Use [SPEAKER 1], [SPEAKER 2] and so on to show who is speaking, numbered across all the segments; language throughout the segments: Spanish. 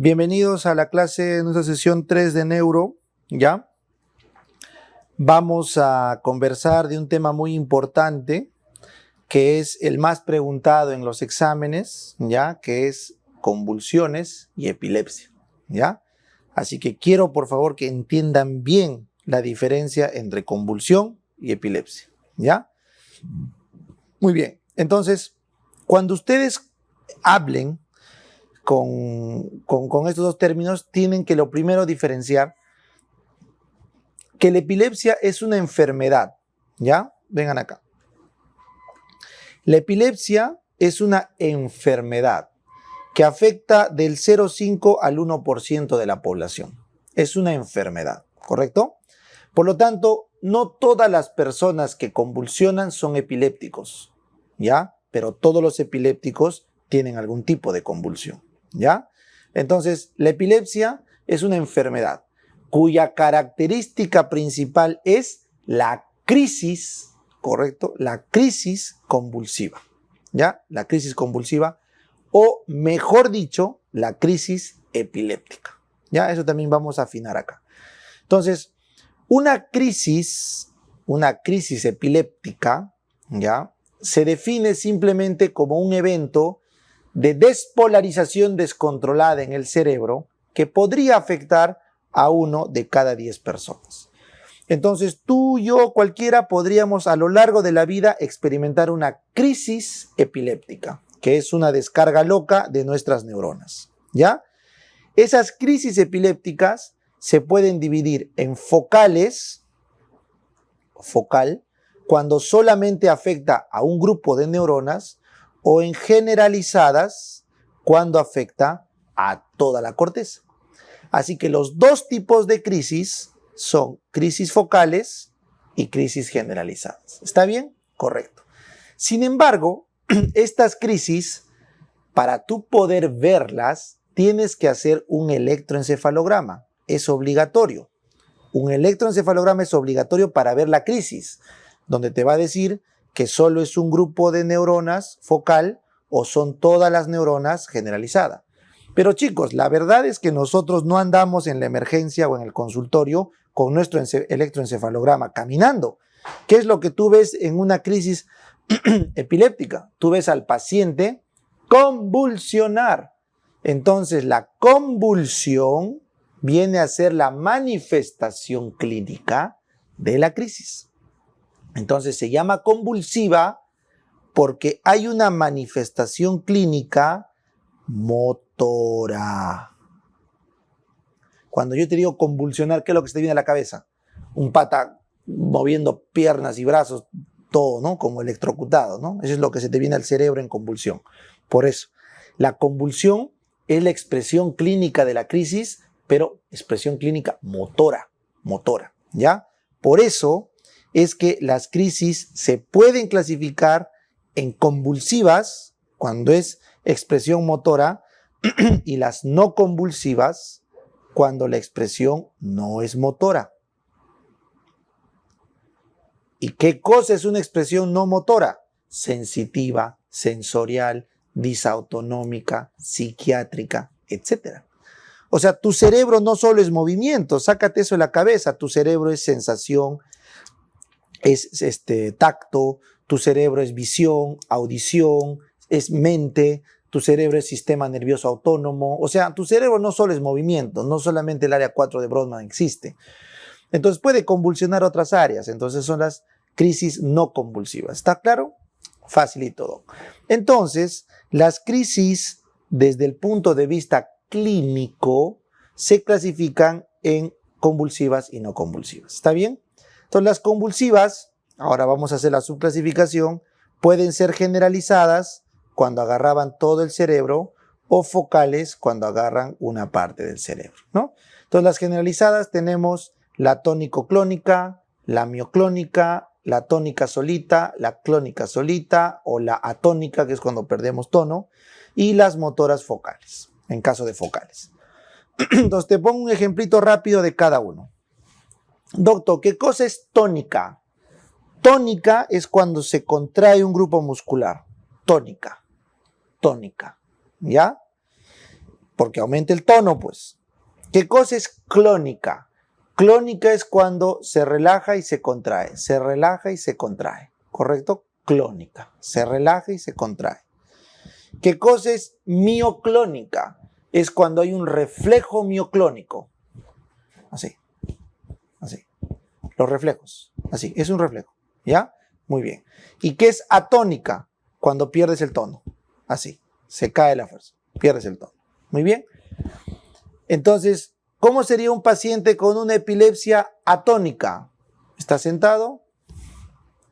[SPEAKER 1] Bienvenidos a la clase de nuestra sesión 3 de Neuro, ¿ya? Vamos a conversar de un tema muy importante, que es el más preguntado en los exámenes, ¿ya? Que es convulsiones y epilepsia, ¿ya? Así que quiero, por favor, que entiendan bien la diferencia entre convulsión y epilepsia, ¿ya? Muy bien, entonces, cuando ustedes hablen con estos dos términos, tienen que lo primero diferenciar que la epilepsia es una enfermedad, ¿ya? Vengan acá. La epilepsia es una enfermedad que afecta del 0,5 al 1% de la población. Es una enfermedad, ¿correcto? Por lo tanto, no todas las personas que convulsionan son epilépticos, ¿ya? Pero todos los epilépticos tienen algún tipo de convulsión, ¿ya? Entonces, la epilepsia es una enfermedad cuya característica principal es la crisis, ¿correcto? La crisis convulsiva, ¿ya? La crisis convulsiva, o mejor dicho, la crisis epiléptica, ¿ya? Eso también vamos a afinar acá. Entonces, una crisis epiléptica, ¿ya? Se define simplemente como un evento de despolarización descontrolada en el cerebro que podría afectar a 1 de cada 10 personas. Entonces tú, yo, cualquiera podríamos a lo largo de la vida experimentar una crisis epiléptica, que es una descarga loca de nuestras neuronas, ¿ya? Esas crisis epilépticas se pueden dividir en focales, cuando solamente afecta a un grupo de neuronas, o en generalizadas, cuando afecta a toda la corteza. Así que los dos tipos de crisis son crisis focales y crisis generalizadas. ¿Está bien? Correcto. Sin embargo, estas crisis, para tú poder verlas, tienes que hacer un electroencefalograma. Es obligatorio. Un electroencefalograma es obligatorio para ver la crisis, donde te va a decir que solo es un grupo de neuronas focal o son todas las neuronas generalizadas. Pero chicos, la verdad es que nosotros no andamos en la emergencia o en el consultorio con nuestro electroencefalograma caminando. ¿Qué es lo que tú ves en una crisis epiléptica? Tú ves al paciente convulsionar. Entonces la convulsión viene a ser la manifestación clínica de la crisis. Entonces se llama convulsiva porque hay una manifestación clínica motora. Cuando yo te digo convulsionar, ¿qué es lo que se te viene a la cabeza? Un pata moviendo piernas y brazos, todo, ¿no? Como electrocutado, ¿no? Eso es lo que se te viene al cerebro en convulsión. Por eso, la convulsión es la expresión clínica de la crisis, pero expresión clínica motora, ¿ya? Por eso es que las crisis se pueden clasificar en convulsivas, cuando es expresión motora, y las no convulsivas, cuando la expresión no es motora. ¿Y qué cosa es una expresión no motora? Sensitiva, sensorial, disautonómica, psiquiátrica, etc. O sea, tu cerebro no solo es movimiento, sácate eso de la cabeza, tu cerebro es sensación, es tacto, tu cerebro es visión, audición, es mente, tu cerebro es sistema nervioso autónomo. O sea, tu cerebro no solo es movimiento, no solamente el área 4 de Brodmann existe. Entonces puede convulsionar otras áreas, entonces son las crisis no convulsivas. ¿Está claro? Fácil y todo. Entonces, las crisis desde el punto de vista clínico se clasifican en convulsivas y no convulsivas. ¿Está bien? Entonces las convulsivas, ahora vamos a hacer la subclasificación, pueden ser generalizadas cuando agarraban todo el cerebro o focales cuando agarran una parte del cerebro, ¿no? Entonces las generalizadas tenemos la tónico-clónica, la mioclónica, la tónica solita, la clónica solita o la atónica, que es cuando perdemos tono, y las motoras focales, en caso de focales. Entonces te pongo un ejemplito rápido de cada uno. Doctor, ¿qué cosa es tónica? Tónica es cuando se contrae un grupo muscular. Tónica, ¿ya? porque aumenta el tono, pues. ¿Qué cosa es clónica? Clónica es cuando se relaja y se contrae, se relaja y se contrae, ¿correcto? Clónica, se relaja y se contrae. ¿Qué cosa es mioclónica? Es cuando hay un reflejo mioclónico. Así, así. Los reflejos, así, es un reflejo, ¿ya? Muy bien. ¿Y qué es atónica? Cuando pierdes el tono, así, se cae la fuerza, pierdes el tono. Muy bien. Entonces, ¿cómo sería un paciente con una epilepsia atónica? Está sentado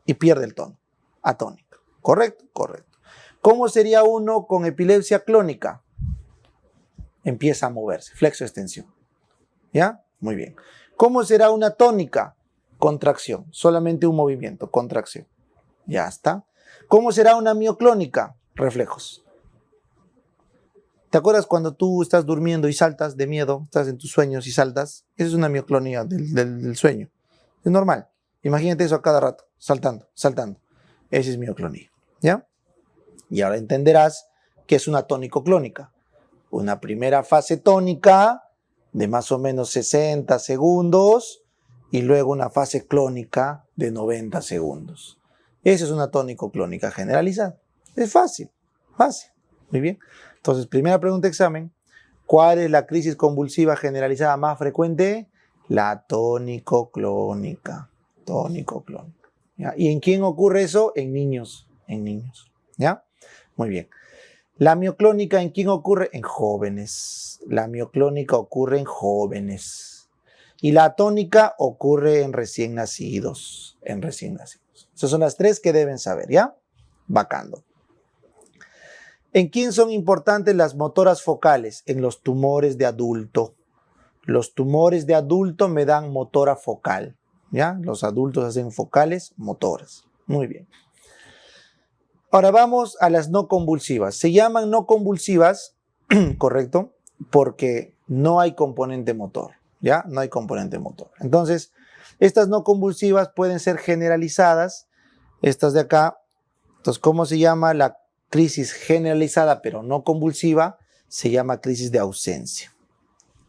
[SPEAKER 1] y pierde el tono, atónica. ¿Correcto? Correcto. ¿Cómo sería uno con epilepsia clónica? Empieza a moverse, flexo-extensión. ¿Ya? Muy bien. ¿Cómo será una tónica? Contracción, solamente un movimiento, contracción. Ya está. ¿Cómo será una mioclónica? Reflejos. ¿Te acuerdas cuando tú estás durmiendo y saltas de miedo, estás en tus sueños y saltas? Esa es una mioclonía del sueño. Es normal. Imagínate eso a cada rato, saltando, saltando. Esa es mioclonía. ¿Ya? Y ahora entenderás que es una tónico-clónica. Una primera fase tónica de más o menos 60 segundos y luego una fase clónica de 90 segundos. Esa es una tónico-clónica generalizada. Es fácil, fácil. Muy bien. Entonces, primera pregunta de examen. ¿Cuál es la crisis convulsiva generalizada más frecuente? La tónico-clónica. Tónico-clónica. ¿Ya? ¿Y en quién ocurre eso? En niños. En niños. ¿Ya? Muy bien. La mioclónica, ¿en quién ocurre? En jóvenes. La mioclónica ocurre en jóvenes. Y la atónica ocurre en recién nacidos. En recién nacidos. Esas son las tres que deben saber, ¿ya? Bacando. ¿En quién son importantes las motoras focales? En los tumores de adulto. Los tumores de adulto me dan motora focal, ¿ya? Los adultos hacen focales, motoras. Muy bien. Ahora vamos a las no convulsivas. Se llaman no convulsivas, ¿correcto? Porque no hay componente motor, ¿ya? No hay componente motor. Entonces, estas no convulsivas pueden ser generalizadas. Estas de acá. Entonces, ¿cómo se llama la crisis generalizada pero no convulsiva? Se llama crisis de ausencia.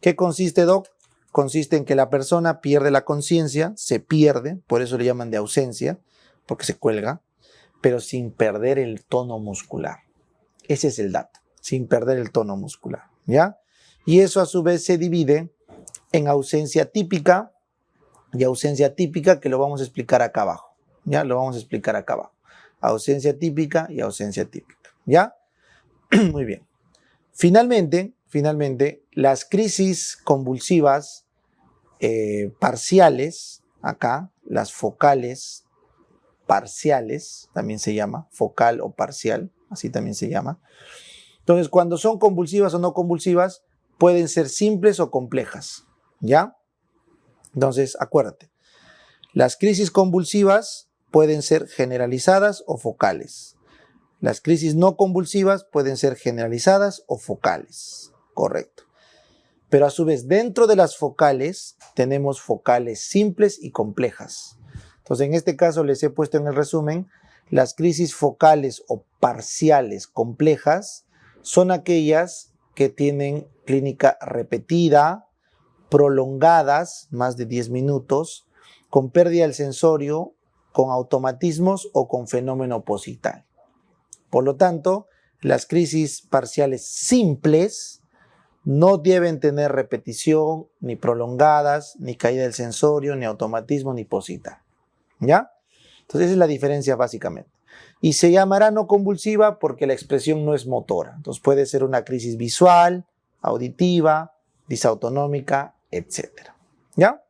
[SPEAKER 1] ¿Qué consiste, Doc? Consiste en que la persona pierde la conciencia, se pierde, por eso le llaman de ausencia, porque se cuelga, pero sin perder el tono muscular. Ese es el dato, sin perder el tono muscular, ¿ya? Y eso a su vez se divide en ausencia típica y ausencia típica, que lo vamos a explicar acá abajo, ¿ya? Lo vamos a explicar acá abajo. Ausencia típica y ausencia típica, ¿ya? Muy bien. Finalmente, las crisis convulsivas parciales, acá, las focales parciales, también se llama, focal o parcial, así también se llama. Entonces, cuando son convulsivas o no convulsivas, pueden ser simples o complejas, ¿ya? Entonces, acuérdate, las crisis convulsivas pueden ser generalizadas o focales. Las crisis no convulsivas pueden ser generalizadas o focales, correcto. Pero a su vez, dentro de las focales, tenemos focales simples y complejas. Entonces, en este caso les he puesto en el resumen, las crisis focales o parciales complejas son aquellas que tienen clínica repetida, prolongadas, más de 10 minutos, con pérdida del sensorio, con automatismos o con fenómeno posital. Por lo tanto, las crisis parciales simples no deben tener repetición, ni prolongadas, ni caída del sensorio, ni automatismo, ni posital. ¿Ya? Entonces esa es la diferencia básicamente. Y se llamará no convulsiva porque la expresión no es motora. Entonces puede ser una crisis visual, auditiva, disautonómica, etc. ¿Ya?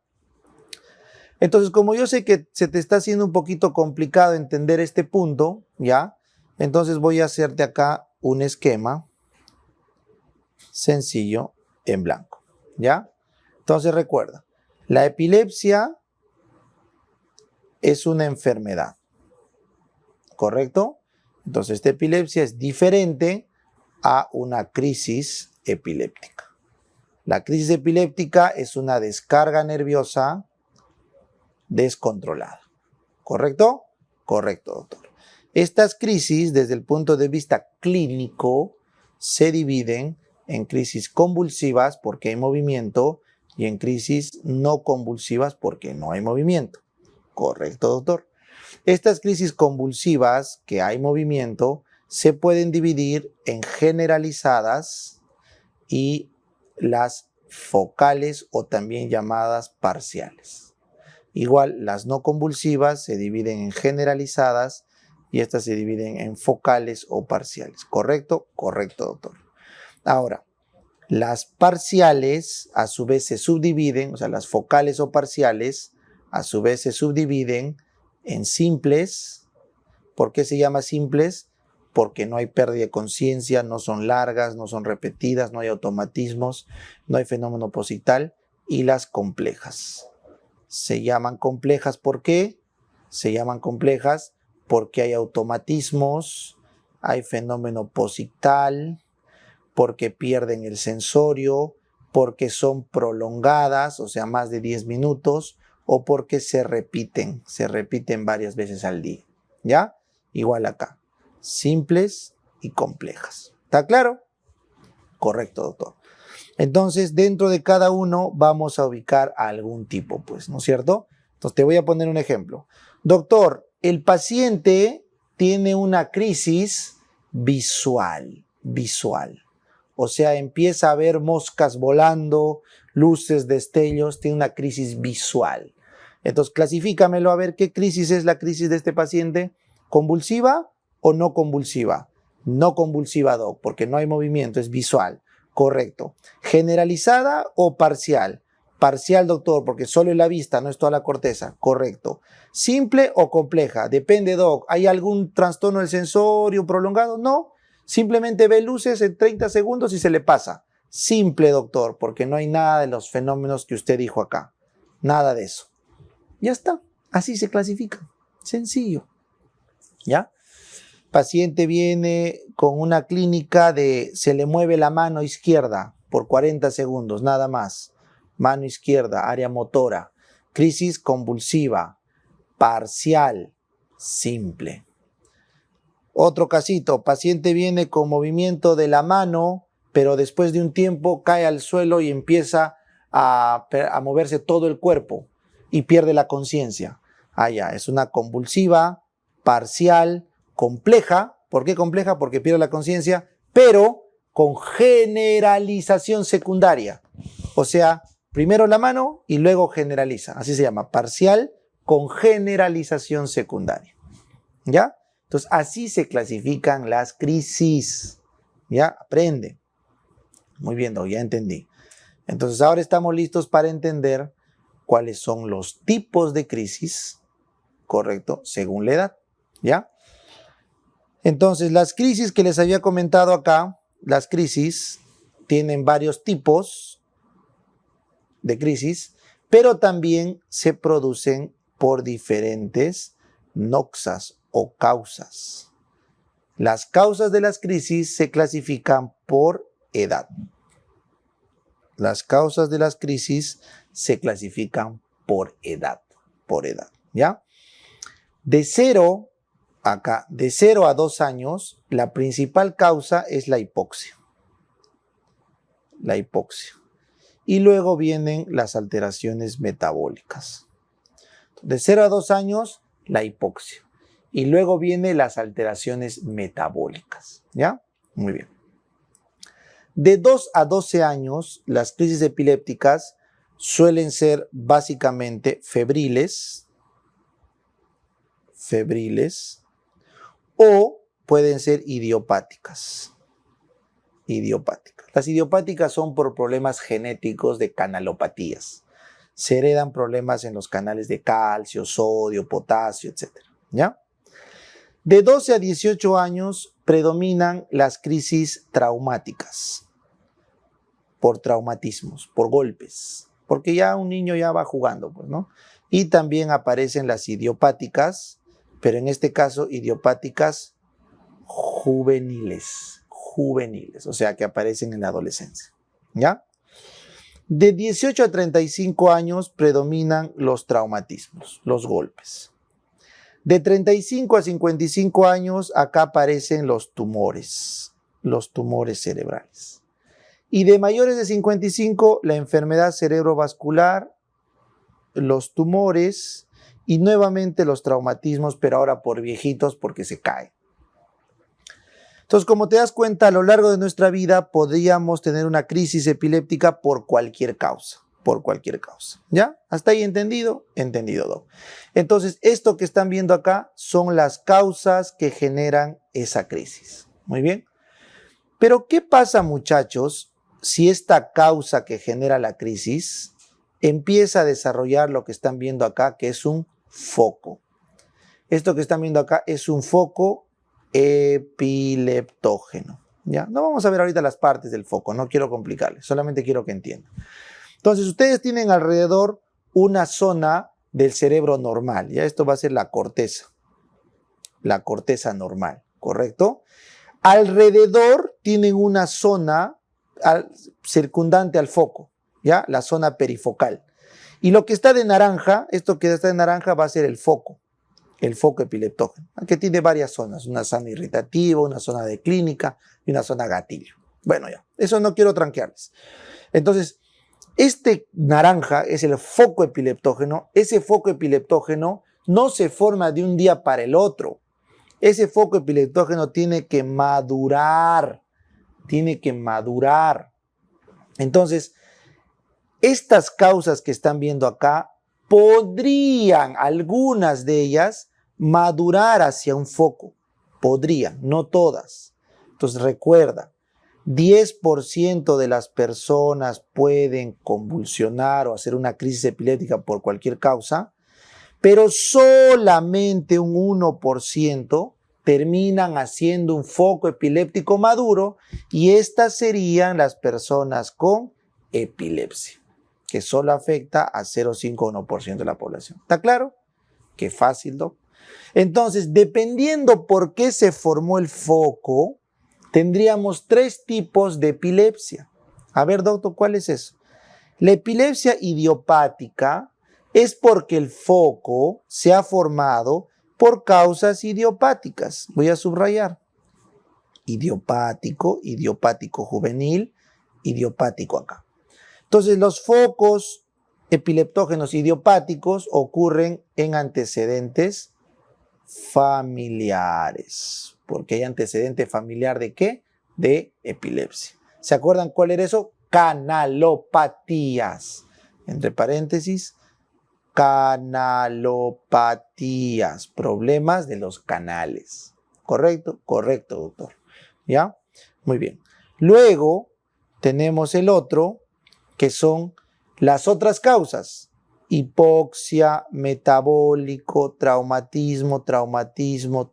[SPEAKER 1] Entonces, como yo sé que se te está haciendo un poquito complicado entender este punto, ¿ya? Entonces voy a hacerte acá un esquema sencillo en blanco, ¿ya? Entonces recuerda, la epilepsia es una enfermedad, ¿correcto? Entonces esta epilepsia es diferente a una crisis epiléptica. La crisis epiléptica es una descarga nerviosa descontrolada, ¿correcto? Correcto, doctor. Estas crisis, desde el punto de vista clínico, se dividen en crisis convulsivas porque hay movimiento y en crisis no convulsivas porque no hay movimiento. Correcto, doctor. Estas crisis convulsivas que hay movimiento se pueden dividir en generalizadas y las focales o también llamadas parciales. Igual, las no convulsivas se dividen en generalizadas y estas se dividen en focales o parciales. ¿Correcto? Correcto, doctor. Ahora, las parciales a su vez se subdividen, o sea, las focales o parciales a su vez se subdividen en simples. ¿Por qué se llama simples? Porque no hay pérdida de conciencia, no son largas, no son repetidas, no hay automatismos, no hay fenómeno posital. Y las complejas. Se llaman complejas, ¿por qué? Se llaman complejas porque hay automatismos, hay fenómeno posital, porque pierden el sensorio, porque son prolongadas, o sea, más de 10 minutos, o porque se repiten varias veces al día. ¿Ya? Igual acá, simples y complejas. ¿Está claro? Correcto, doctor. Entonces, dentro de cada uno vamos a ubicar a algún tipo, pues, ¿no es cierto? Entonces, te voy a poner un ejemplo. Doctor, el paciente tiene una crisis visual. O sea, empieza a ver moscas volando, luces, destellos, tiene una crisis visual. Entonces, clasifícamelo a ver qué crisis es la crisis de este paciente. ¿Convulsiva o no convulsiva? No convulsiva, doc, porque no hay movimiento, es visual. Correcto. ¿Generalizada o parcial? Parcial, doctor, porque solo es la vista, no es toda la corteza. Correcto. ¿Simple o compleja? Depende, doc. ¿Hay algún trastorno del sensorio prolongado? No. Simplemente ve luces en 30 segundos y se le pasa. Simple, doctor, porque no hay nada de los fenómenos que usted dijo acá. Nada de eso. Ya está. Así se clasifica. Sencillo. ¿Ya? Paciente viene con una clínica de se le mueve la mano izquierda por 40 segundos, nada más. Mano izquierda, área motora. Crisis convulsiva, parcial, simple. Otro casito, paciente viene con movimiento de la mano, pero después de un tiempo cae al suelo y empieza a moverse todo el cuerpo y pierde la conciencia. Ah, ya, es una convulsiva, parcial, compleja. ¿Por qué compleja? Porque pierde la conciencia, pero con generalización secundaria. O sea, primero la mano y luego generaliza. Así se llama, parcial con generalización secundaria. ¿Ya? Entonces, así se clasifican las crisis. ¿Ya? Aprende. Muy bien, ya entendí. Entonces, ahora estamos listos para entender cuáles son los tipos de crisis, ¿correcto? Según la edad. ¿Ya? Entonces, las crisis que les había comentado acá, las crisis tienen varios tipos de crisis, pero también se producen por diferentes noxas o causas. Las causas de las crisis se clasifican por edad. Las causas de las crisis se clasifican por edad, ¿ya? De 0 a 2 años, la principal causa es la hipoxia. Y luego vienen las alteraciones metabólicas. De 0 a 2 años, la hipoxia. Y luego vienen las alteraciones metabólicas. ¿Ya? Muy bien. De 2 a 12 años, las crisis epilépticas suelen ser básicamente febriles o pueden ser idiopáticas. Las idiopáticas son por problemas genéticos de canalopatías. Se heredan problemas en los canales de calcio, sodio, potasio, etc. ¿Ya? De 12 a 18 años predominan las crisis traumáticas por traumatismos, por golpes, porque ya un niño ya va jugando, pues, ¿no? Y también aparecen las idiopáticas, pero en este caso idiopáticas juveniles, o sea, que aparecen en la adolescencia, ¿ya? De 18 a 35 años predominan los traumatismos, los golpes. De 35 a 55 años acá aparecen los tumores cerebrales. Y de mayores de 55, la enfermedad cerebrovascular, los tumores y nuevamente los traumatismos, pero ahora por viejitos porque se caen. Entonces, como te das cuenta, a lo largo de nuestra vida podríamos tener una crisis epiléptica por cualquier causa. Por cualquier causa. ¿Ya? ¿Hasta ahí entendido? Entendido, Doc. Entonces, esto que están viendo acá son las causas que generan esa crisis. Muy bien. Pero, ¿qué pasa, muchachos, si esta causa que genera la crisis empieza a desarrollar lo que están viendo acá, que es un foco? Esto que están viendo acá es un foco epileptógeno. ¿Ya? No vamos a ver ahorita las partes del foco, no quiero complicarles, solamente quiero que entiendan. Entonces, ustedes tienen alrededor una zona del cerebro normal, ¿ya? Esto va a ser la corteza normal, ¿correcto? Alrededor tienen una zona circundante al foco, ¿ya? La zona perifocal. Y lo que está de naranja, esto que está de naranja va a ser el foco epileptógeno, que tiene varias zonas, una zona irritativa, una zona de clínica y una zona gatillo. Bueno, ya, eso no quiero tranquearles. Entonces, este naranja es el foco epileptógeno. Ese foco epileptógeno no se forma de un día para el otro. Ese foco epileptógeno tiene que madurar. Entonces, estas causas que están viendo acá podrían, algunas de ellas, madurar hacia un foco. Podrían, no todas. Entonces recuerda, 10% de las personas pueden convulsionar o hacer una crisis epiléptica por cualquier causa, pero solamente un 1% terminan haciendo un foco epiléptico maduro, y estas serían las personas con epilepsia, que solo afecta a 0,5 o 1% de la población. ¿Está claro? Qué fácil, ¿no? Entonces, dependiendo por qué se formó el foco, tendríamos 3 tipos de epilepsia. A ver, doctor, ¿cuál es eso? La epilepsia idiopática es porque el foco se ha formado por causas idiopáticas. Voy a subrayar. Idiopático, idiopático juvenil, idiopático acá. Entonces, los focos epileptógenos idiopáticos ocurren en antecedentes familiares. Porque hay antecedente familiar ¿de qué? De epilepsia. ¿Se acuerdan cuál era eso? Canalopatías. Entre paréntesis, canalopatías. Problemas de los canales. ¿Correcto? Correcto, doctor. ¿Ya? Muy bien. Luego tenemos el otro, que son las otras causas. Hipoxia, metabólico, traumatismo,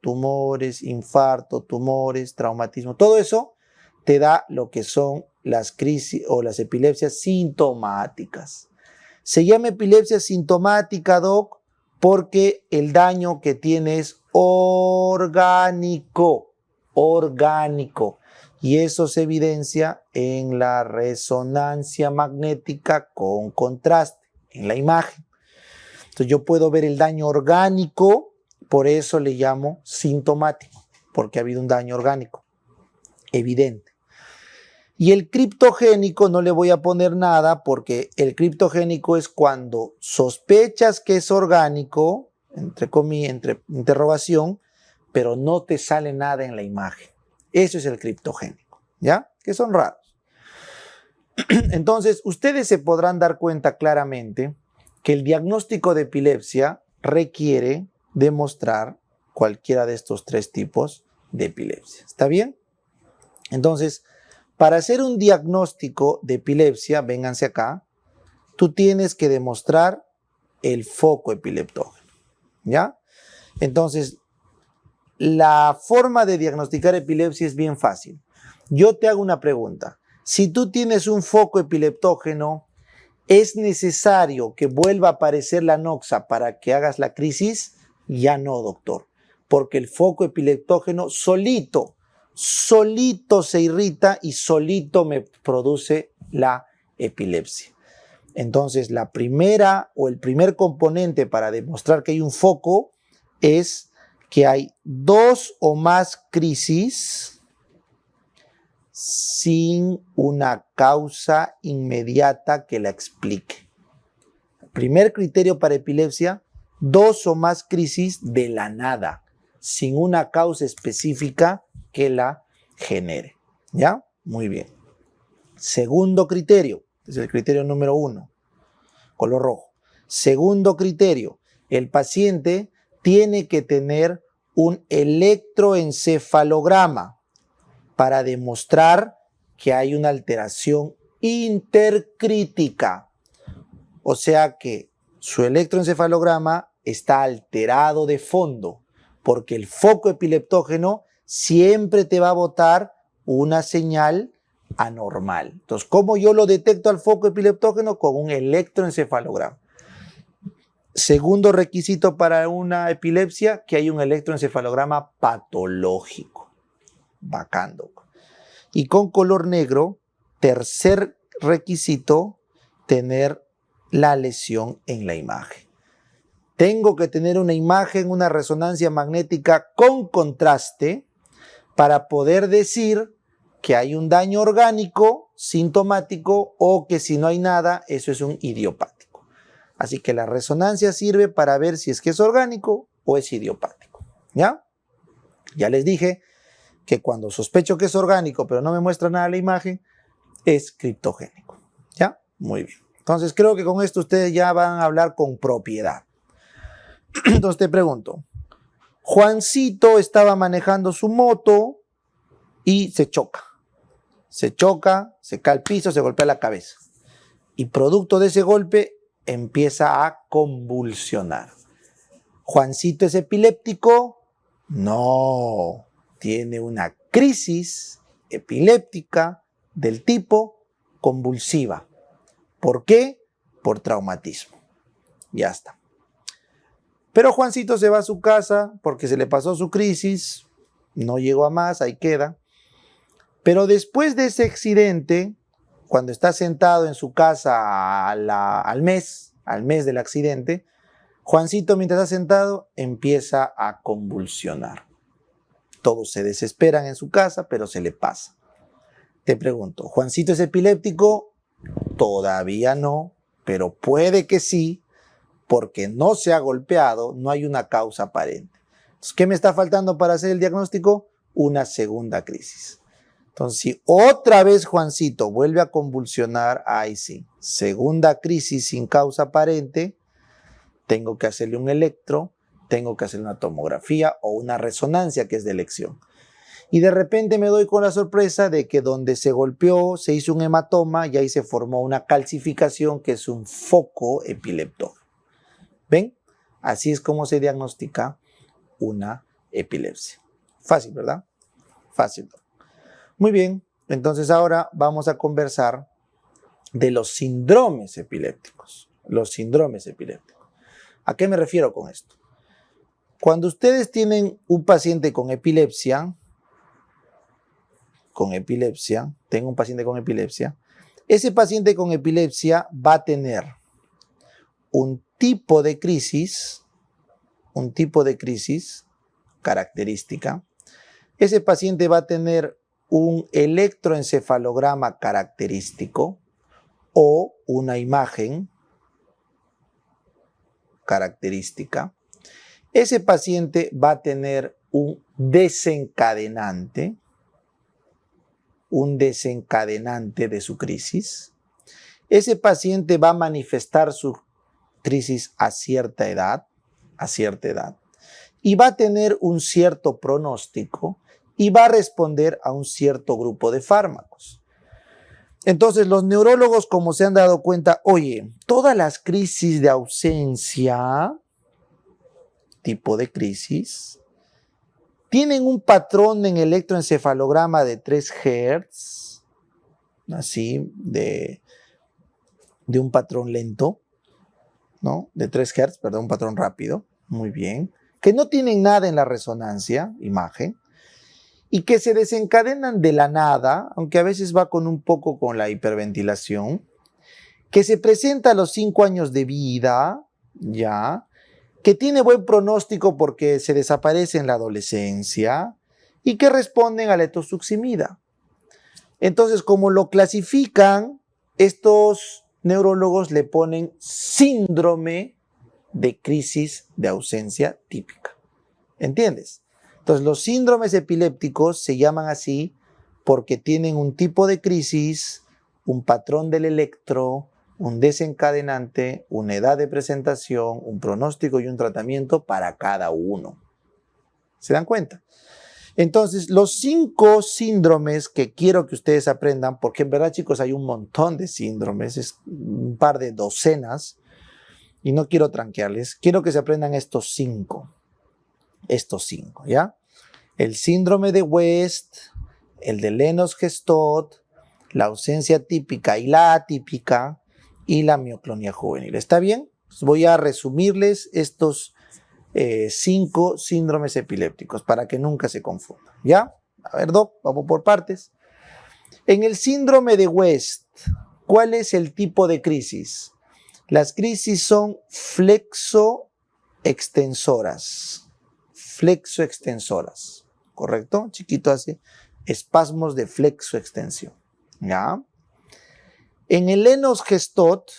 [SPEAKER 1] tumores, infarto, tumores, traumatismo. Todo eso te da lo que son las crisis o las epilepsias sintomáticas. Se llama epilepsia sintomática, doc, porque el daño que tiene es orgánico. Y eso se evidencia en la resonancia magnética con contraste, en la imagen. Entonces yo puedo ver el daño orgánico, por eso le llamo sintomático, porque ha habido un daño orgánico evidente. Y el criptogénico no le voy a poner nada, porque el criptogénico es cuando sospechas que es orgánico, entre comillas, entre interrogación, pero no te sale nada en la imagen. Eso es el criptogénico, ¿ya? Que son raros. Entonces, ustedes se podrán dar cuenta claramente que el diagnóstico de epilepsia requiere demostrar cualquiera de estos 3 tipos de epilepsia. ¿Está bien? Entonces, para hacer un diagnóstico de epilepsia, vénganse acá, tú tienes que demostrar el foco epileptógeno, ¿ya? Entonces, la forma de diagnosticar epilepsia es bien fácil. Yo te hago una pregunta. Si tú tienes un foco epileptógeno, ¿es necesario que vuelva a aparecer la noxa para que hagas la crisis? Ya no, doctor, porque el foco epileptógeno solito se irrita y solito me produce la epilepsia. Entonces, la primera o el primer componente para demostrar que hay un foco es que hay 2 o más crisis sin una causa inmediata que la explique. Primer criterio para epilepsia, 2 o más crisis de la nada, sin una causa específica que la genere. ¿Ya? Muy bien. Segundo criterio, es el criterio número 1, color rojo. Segundo criterio, el paciente tiene que tener un electroencefalograma para demostrar que hay una alteración intercrítica. O sea que su electroencefalograma está alterado de fondo, porque el foco epileptógeno siempre te va a botar una señal anormal. Entonces, ¿cómo yo lo detecto al foco epileptógeno? Con un electroencefalograma. Segundo requisito para una epilepsia, que hay un electroencefalograma patológico. Bacán, doc. Y con color negro, tercer requisito, tener la lesión en la imagen. Tengo que tener una imagen, una resonancia magnética con contraste para poder decir que hay un daño orgánico sintomático o que si no hay nada, eso es un idiopático. Así que la resonancia sirve para ver si es que es orgánico o es idiopático. ¿Ya? Ya les dije que cuando sospecho que es orgánico pero no me muestra nada la imagen, es criptogénico. ¿Ya? Muy bien. Entonces creo que con esto ustedes ya van a hablar con propiedad. Entonces te pregunto, Juancito estaba manejando su moto y se choca. Se choca, se cae al piso, se golpea la cabeza. Y producto de ese golpe empieza a convulsionar. ¿Juancito es epiléptico? No. Tiene una crisis epiléptica del tipo convulsiva. ¿Por qué? Por traumatismo. Ya está. Pero Juancito se va a su casa porque se le pasó su crisis, no llegó a más, ahí queda. Pero después de ese accidente, cuando está sentado en su casa al mes del accidente, Juancito, mientras está sentado, empieza a convulsionar. Todos se desesperan en su casa, pero se le pasa. Te pregunto, ¿Juancito es epiléptico? Todavía no, pero puede que sí, porque no se ha golpeado, no hay una causa aparente. Entonces, ¿qué me está faltando para hacer el diagnóstico? Una segunda crisis. Entonces, si otra vez Juancito vuelve a convulsionar, ahí sí, segunda crisis sin causa aparente, tengo que hacerle un electro, tengo que hacerle una tomografía o una resonancia que es de elección. Y de repente me doy con la sorpresa de que donde se golpeó se hizo un hematoma y ahí se formó una calcificación que es un foco epileptógeno. ¿Ven? Así es como se diagnostica una epilepsia. Fácil, ¿verdad? Fácil. Muy bien, entonces ahora vamos a conversar de los síndromes epilépticos. Los síndromes epilépticos. ¿A qué me refiero con esto? Cuando ustedes tienen un paciente con epilepsia, tengo un paciente con epilepsia, ese paciente con epilepsia va a tener un tipo de crisis característica. Ese paciente va a tener un electroencefalograma característico o una imagen característica. Ese paciente va a tener un desencadenante de su crisis. Ese paciente va a manifestar su crisis a cierta edad, y va a tener un cierto pronóstico y va a responder a un cierto grupo de fármacos. Entonces, los neurólogos, como se han dado cuenta, oye, todas las crisis de ausencia, tipo de crisis, tienen un patrón en electroencefalograma de 3 Hz, así, de un patrón lento, ¿no? De 3 Hz, perdón, un patrón rápido, muy bien, que no tienen nada en la resonancia, imagen, y que se desencadenan de la nada, aunque a veces va con un poco con la hiperventilación, que se presenta a los 5 años de vida, ya, que tiene buen pronóstico porque se desaparece en la adolescencia y que responden a la etosuximida. Entonces, como lo clasifican, estos neurólogos le ponen síndrome de crisis de ausencia típica. ¿Entiendes? Entonces, los síndromes epilépticos se llaman así porque tienen un tipo de crisis, un patrón del electro, un desencadenante, una edad de presentación, un pronóstico y un tratamiento para cada uno. ¿Se dan cuenta? Entonces, los 5 síndromes que quiero que ustedes aprendan, porque en verdad, chicos, hay un montón de síndromes, es un par de docenas, y no quiero tranquearles, quiero que se aprendan estos 5. Estos 5, ¿ya? El síndrome de West, el de Lennox-Gastaut, la ausencia típica y la atípica, y la mioclonía juvenil. ¿Está bien? Voy a resumirles estos 5 síndromes epilépticos para que nunca se confundan. ¿Ya? A ver, Doc, vamos por partes. En el síndrome de West, ¿cuál es el tipo de crisis? Las crisis son flexoextensoras. Flexoextensoras. ¿Correcto? Chiquito hace espasmos de flexoextensión. ¿Ya? En el Lennox-Gastaut,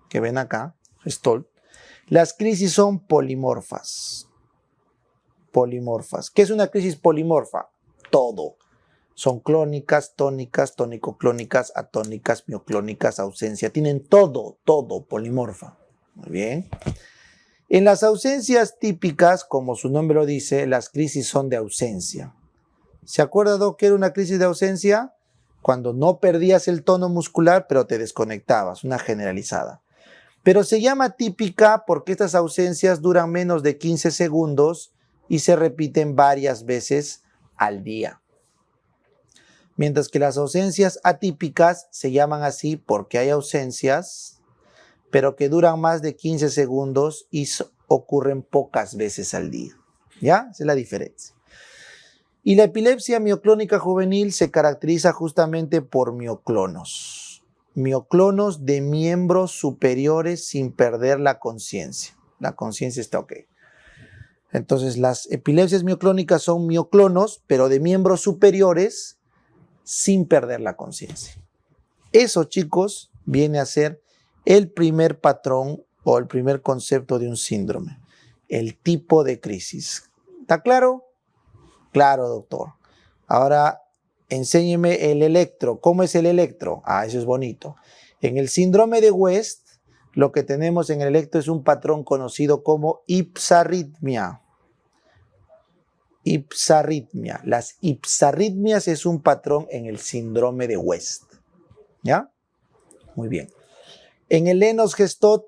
[SPEAKER 1] que ven acá, Gastaut, las crisis son polimorfas. Polimorfas. ¿Qué es una crisis polimorfa? Todo. Son clónicas, tónicas, tónico-clónicas, atónicas, mioclónicas, ausencia. Tienen todo, polimorfa. Muy bien. En las ausencias típicas, como su nombre lo dice, las crisis son de ausencia. ¿Se acuerda, Doc, que era una crisis de ausencia? Cuando no perdías el tono muscular, pero te desconectabas, una generalizada. Pero se llama típica porque estas ausencias duran menos de 15 segundos y se repiten varias veces al día. Mientras que las ausencias atípicas se llaman así porque hay ausencias, pero que duran más de 15 segundos y ocurren pocas veces al día. ¿Ya? Esa es la diferencia. Y la epilepsia mioclónica juvenil se caracteriza justamente por mioclonos. Mioclonos de miembros superiores sin perder la conciencia. La conciencia está ok. Entonces, las epilepsias mioclónicas son mioclonos, pero de miembros superiores sin perder la conciencia. Eso, chicos, viene a ser el primer patrón o el primer concepto de un síndrome. El tipo de crisis. ¿Está claro? Claro, doctor. Ahora, enséñeme el electro. ¿Cómo es el electro? Ah, eso es bonito. En el síndrome de West, lo que tenemos en el electro es un patrón conocido como ipsarritmia. Ipsarritmia. Las ipsarritmias es un patrón en el síndrome de West. ¿Ya? Muy bien. En el Lennox-Gastaut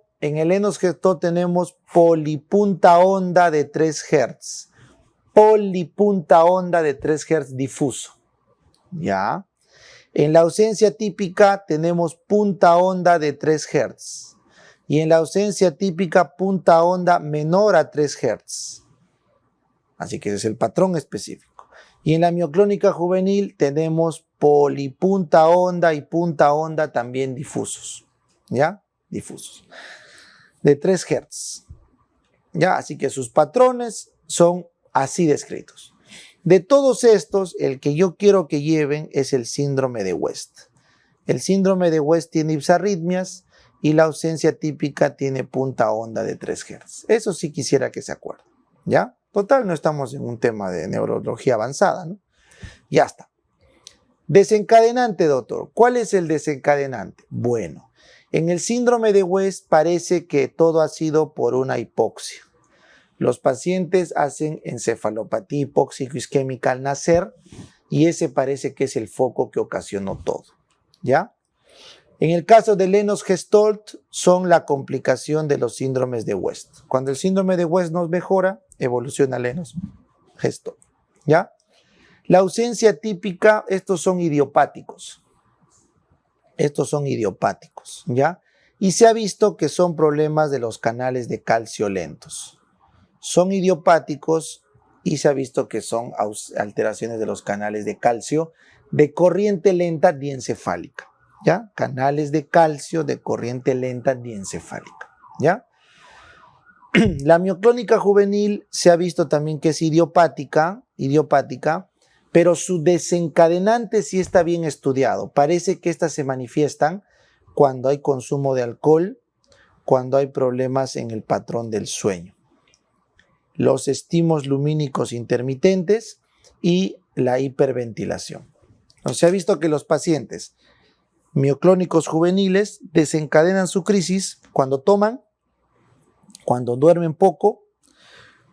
[SPEAKER 1] tenemos polipunta onda de 3 Hz. Polipunta onda de 3 Hz difuso. ¿Ya? En la ausencia típica tenemos punta onda de 3 Hz. Y en la ausencia típica punta onda menor a 3 Hz. Así que ese es el patrón específico. Y en la mioclónica juvenil tenemos polipunta onda y punta onda también difusos. ¿Ya? Difusos. De 3 Hz. ¿Ya? Así que sus patrones son así descritos. De todos estos, el que yo quiero que lleven es el síndrome de West. El síndrome de West tiene ipsarritmias y la ausencia típica tiene punta onda de 3 Hz. Eso sí quisiera que se acuerden. ¿Ya? Total, no estamos en un tema de neurología avanzada, ¿no? Ya está. Desencadenante, doctor. ¿Cuál es el desencadenante? Bueno, en el síndrome de West parece que todo ha sido por una hipoxia. Los pacientes hacen encefalopatía hipóxico-isquémica al nacer y ese parece que es el foco que ocasionó todo. ¿Ya? En el caso de Lennox-Gastaut son la complicación de los síndromes de West. Cuando el síndrome de West no mejora, evoluciona Lennox-Gastaut. ¿Ya? La ausencia típica, estos son idiopáticos. Estos son idiopáticos, ¿ya? Y se ha visto que son problemas de los canales de calcio lentos. Son idiopáticos y se ha visto que son alteraciones de los canales de calcio de corriente lenta diencefálica, ¿ya? Canales de calcio de corriente lenta diencefálica, ¿ya? La mioclónica juvenil se ha visto también que es idiopática, pero su desencadenante sí está bien estudiado. Parece que estas se manifiestan cuando hay consumo de alcohol, cuando hay problemas en el patrón del sueño. Los estímulos lumínicos intermitentes y la hiperventilación. Se ha visto que los pacientes mioclónicos juveniles desencadenan su crisis cuando toman, cuando duermen poco,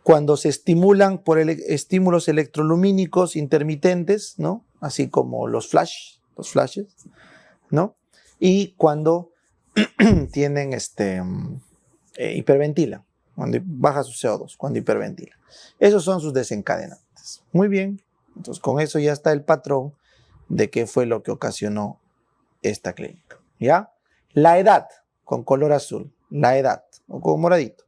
[SPEAKER 1] cuando se estimulan por estímulos electrolumínicos intermitentes, ¿no? Así como los flashes, ¿no? Y cuando tienen hiperventilan, cuando baja su CO2, cuando hiperventilan. Esos son sus desencadenantes. Muy bien, entonces con eso ya está el patrón de qué fue lo que ocasionó esta clínica. ¿Ya? La edad, con color azul, la edad, o con moradito.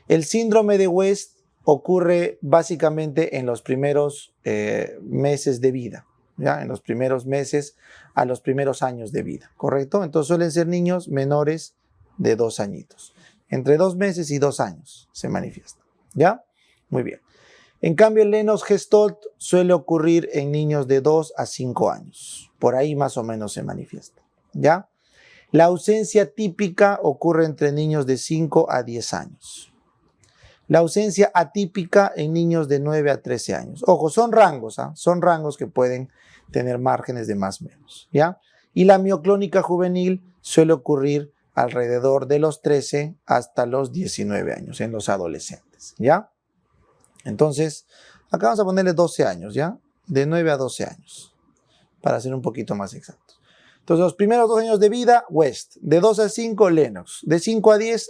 [SPEAKER 1] El síndrome de West ocurre básicamente en los primeros meses de vida, ¿ya? En los primeros meses a los primeros años de vida, ¿correcto? Entonces suelen ser niños menores de 2 añitos. Entre 2 meses y 2 años se manifiesta, ¿ya? Muy bien. En cambio, el Lennox-Gastaut suele ocurrir en niños de 2 a 5 años. Por ahí más o menos se manifiesta, ¿ya? La ausencia típica ocurre entre niños de 5 a 10 años. La ausencia atípica en niños de 9 a 13 años. Ojo, son rangos, ¿ah? Son rangos que pueden tener márgenes de más o menos, ¿ya? Y la mioclónica juvenil suele ocurrir alrededor de los 13 hasta los 19 años en los adolescentes, ¿ya? Entonces, acá vamos a ponerle 12 años, ¿ya? De 9 a 12 años, para ser un poquito más exactos. Entonces, los primeros 2 años de vida, West. De 2 a 5, Lennox. De 5 a 10,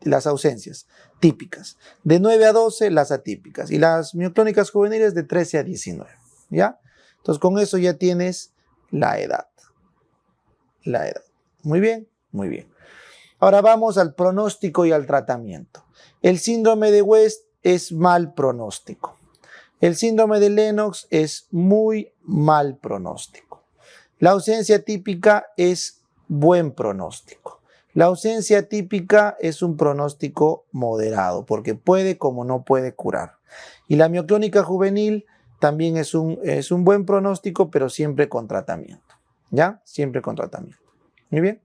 [SPEAKER 1] las ausencias típicas. De 9 a 12, las atípicas. Y las mioclónicas juveniles de 13 a 19, ¿ya? Entonces, con eso ya tienes la edad. La edad. Muy bien, muy bien. Ahora vamos al pronóstico y al tratamiento. El síndrome de West es mal pronóstico. El síndrome de Lennox es muy mal pronóstico. La ausencia típica es buen pronóstico. La ausencia típica es un pronóstico moderado, porque puede como no puede curar. Y la mioclónica juvenil también es un buen pronóstico, pero siempre con tratamiento, ¿ya? Siempre con tratamiento. Muy bien.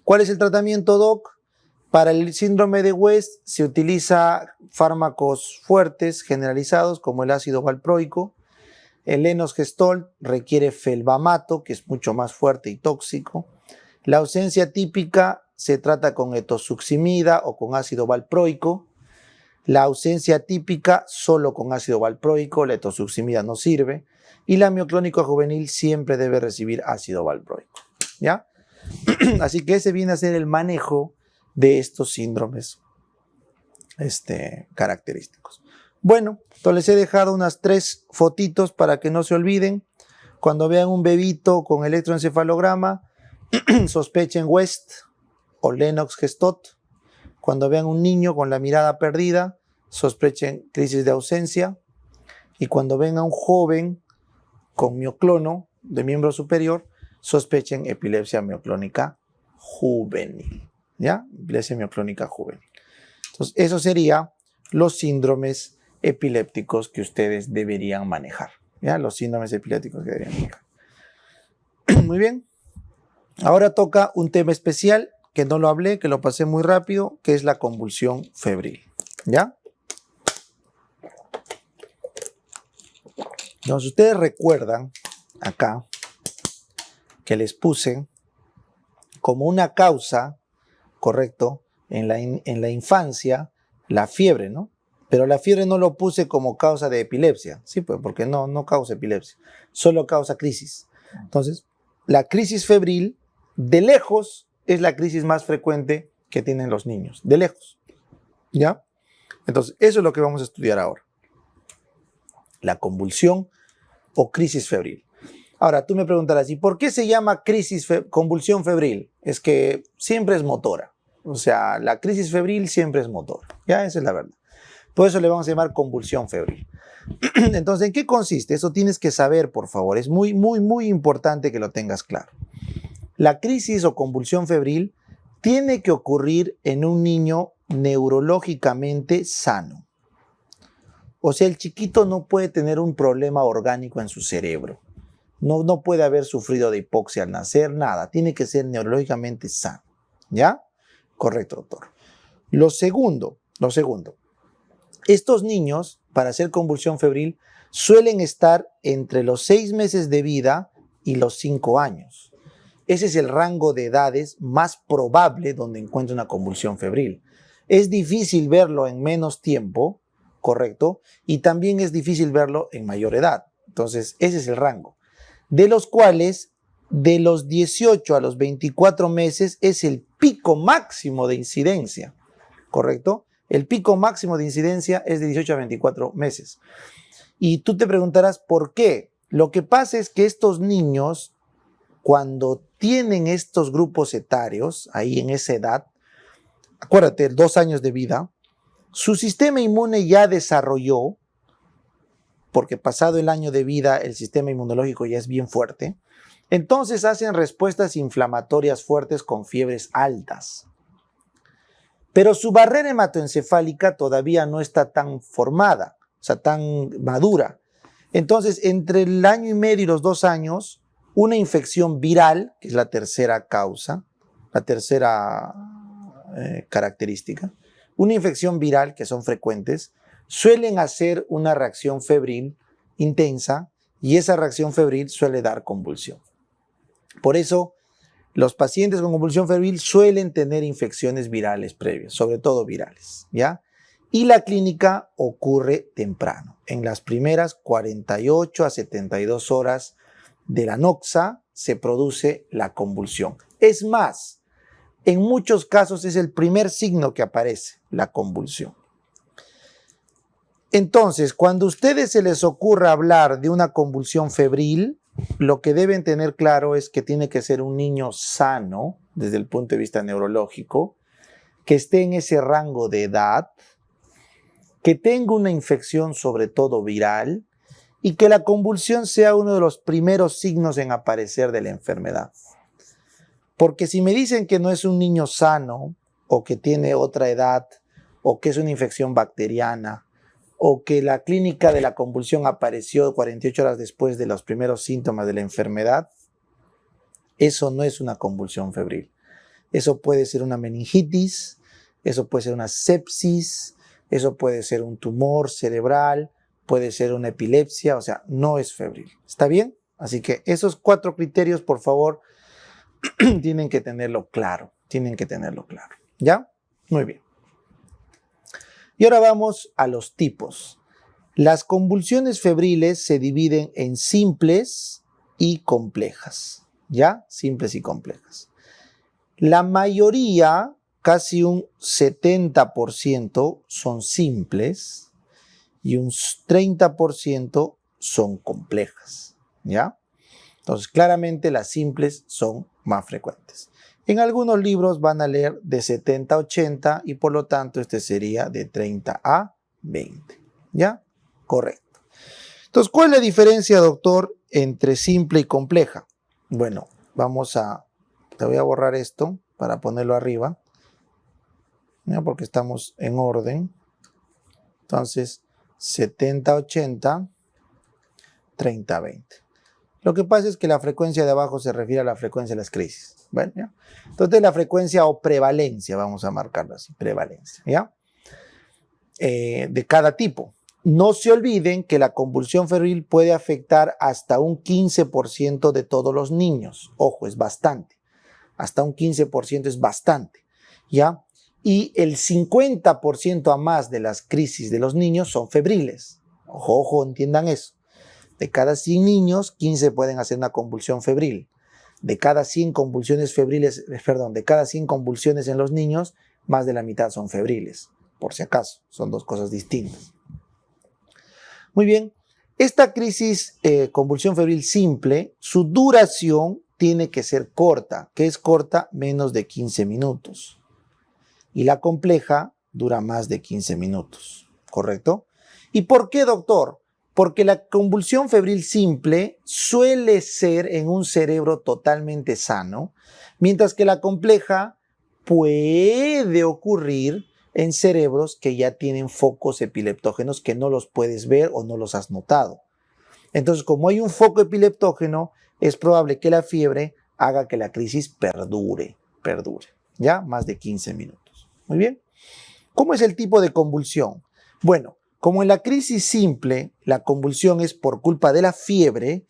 [SPEAKER 1] ¿Cuál es el tratamiento, doc? Para el síndrome de West se utiliza fármacos fuertes, generalizados, como el ácido valproico. El Lennox-Gastaut requiere felbamato, que es mucho más fuerte y tóxico. La ausencia típica se trata con etosuximida o con ácido valproico. La ausencia típica solo con ácido valproico, la etosuximida no sirve. Y la mioclónica juvenil siempre debe recibir ácido valproico, ¿ya? Así que ese viene a ser el manejo de estos síndromes característicos. Bueno, entonces les he dejado unas 3 fotitos para que no se olviden. Cuando vean un bebito con electroencefalograma, sospechen West o Lennox-Gastaut. Cuando vean un niño con la mirada perdida, sospechen crisis de ausencia. Y cuando ven a un joven con mioclono de miembro superior, sospechen epilepsia mioclónica juvenil, ¿ya? Epilepsia mioclónica juvenil. Entonces, eso sería los síndromes epilépticos que ustedes deberían manejar, ¿ya? Los síndromes epilépticos que deberían manejar. Muy bien. Ahora toca un tema especial que no lo hablé, que lo pasé muy rápido, que es la convulsión febril, ¿ya? Entonces, ustedes recuerdan acá que les puse como una causa, correcto, en la infancia, la fiebre, ¿no? Pero la fiebre no lo puse como causa de epilepsia, sí, pues, porque no causa epilepsia, solo causa crisis. Entonces, la crisis febril, de lejos, es la crisis más frecuente que tienen los niños, de lejos, ¿ya? Entonces, eso es lo que vamos a estudiar ahora. La convulsión o crisis febril. Ahora, tú me preguntarás, ¿y por qué se llama convulsión febril? Es que siempre es motora. O sea, la crisis febril siempre es motora. Ya, esa es la verdad. Por eso le vamos a llamar convulsión febril. Entonces, ¿en qué consiste? Eso tienes que saber, por favor. Es muy, muy, muy importante que lo tengas claro. La crisis o convulsión febril tiene que ocurrir en un niño neurológicamente sano. O sea, el chiquito no puede tener un problema orgánico en su cerebro. No puede haber sufrido de hipoxia al nacer, nada. Tiene que ser neurológicamente sano. ¿Ya? Correcto, doctor. Lo segundo. Estos niños, para hacer convulsión febril, suelen estar entre los 6 meses de vida y los 5 años. Ese es el rango de edades más probable donde encuentra una convulsión febril. Es difícil verlo en menos tiempo, ¿correcto? Y también es difícil verlo en mayor edad. Entonces, ese es el rango. De los cuales, de los 18 a los 24 meses es el pico máximo de incidencia, ¿correcto? El pico máximo de incidencia es de 18 a 24 meses. Y tú te preguntarás, ¿por qué? Lo que pasa es que estos niños, cuando tienen estos grupos etarios, ahí en esa edad, acuérdate, 2 años de vida, su sistema inmune ya desarrolló, porque pasado el año de vida el sistema inmunológico ya es bien fuerte, entonces hacen respuestas inflamatorias fuertes con fiebres altas. Pero su barrera hematoencefálica todavía no está tan formada, o sea, tan madura. Entonces, entre el año y medio y los 2 años, una infección viral, que es la tercera causa, la tercera característica, una infección viral, que son frecuentes, suelen hacer una reacción febril intensa y esa reacción febril suele dar convulsión. Por eso, los pacientes con convulsión febril suelen tener infecciones virales previas, sobre todo virales, ¿ya? Y la clínica ocurre temprano. En las primeras 48 a 72 horas de la noxa se produce la convulsión. Es más, en muchos casos es el primer signo que aparece, la convulsión. Entonces, cuando a ustedes se les ocurra hablar de una convulsión febril, lo que deben tener claro es que tiene que ser un niño sano desde el punto de vista neurológico, que esté en ese rango de edad, que tenga una infección sobre todo viral y que la convulsión sea uno de los primeros signos en aparecer de la enfermedad. Porque si me dicen que no es un niño sano o que tiene otra edad o que es una infección bacteriana o que la clínica de la convulsión apareció 48 horas después de los primeros síntomas de la enfermedad, eso no es una convulsión febril. Eso puede ser una meningitis, eso puede ser una sepsis, eso puede ser un tumor cerebral, puede ser una epilepsia, o sea, no es febril. ¿Está bien? Así que esos 4 criterios, por favor, tienen que tenerlo claro. ¿Ya? Muy bien. Y ahora vamos a los tipos. Las convulsiones febriles se dividen en simples y complejas. ¿Ya? Simples y complejas. La mayoría, casi un 70%, son simples y un 30% son complejas. ¿Ya? Entonces, claramente las simples son más frecuentes. En algunos libros van a leer de 70 a 80 y por lo tanto este sería de 30 a 20. ¿Ya? Correcto. Entonces, ¿cuál es la diferencia, doctor, entre simple y compleja? Bueno, te voy a borrar esto para ponerlo arriba, ¿ya? Porque estamos en orden. Entonces, 70 a 80, 30 a 20. Lo que pasa es que la frecuencia de abajo se refiere a la frecuencia de las crisis. Bueno, ¿ya? Entonces la frecuencia o prevalencia, vamos a marcarlo así, prevalencia, ¿ya? De cada tipo. No se olviden que la convulsión febril puede afectar hasta un 15% de todos los niños. Ojo, es bastante. Hasta un 15% es bastante, ¿ya? Y el 50% a más de las crisis de los niños son febriles. Ojo, ojo, entiendan eso. De cada 100 niños, 15 pueden hacer una convulsión febril. De cada 100 convulsiones febriles, de cada 100 convulsiones en los niños, más de la mitad son febriles. Por si acaso, son dos cosas distintas. Muy bien, esta crisis, convulsión febril simple, su duración tiene que ser corta. ¿Qué es corta? Menos de 15 minutos. Y la compleja dura más de 15 minutos. ¿Correcto? ¿Y por qué, doctor? Porque la convulsión febril simple suele ser en un cerebro totalmente sano, mientras que la compleja puede ocurrir en cerebros que ya tienen focos epileptógenos que no los puedes ver o no los has notado. Entonces, como hay un foco epileptógeno, es probable que la fiebre haga que la crisis perdure, ya más de 15 minutos. Muy bien. ¿Cómo es el tipo de convulsión? Bueno, como en la crisis simple, la convulsión es por culpa de la fiebre,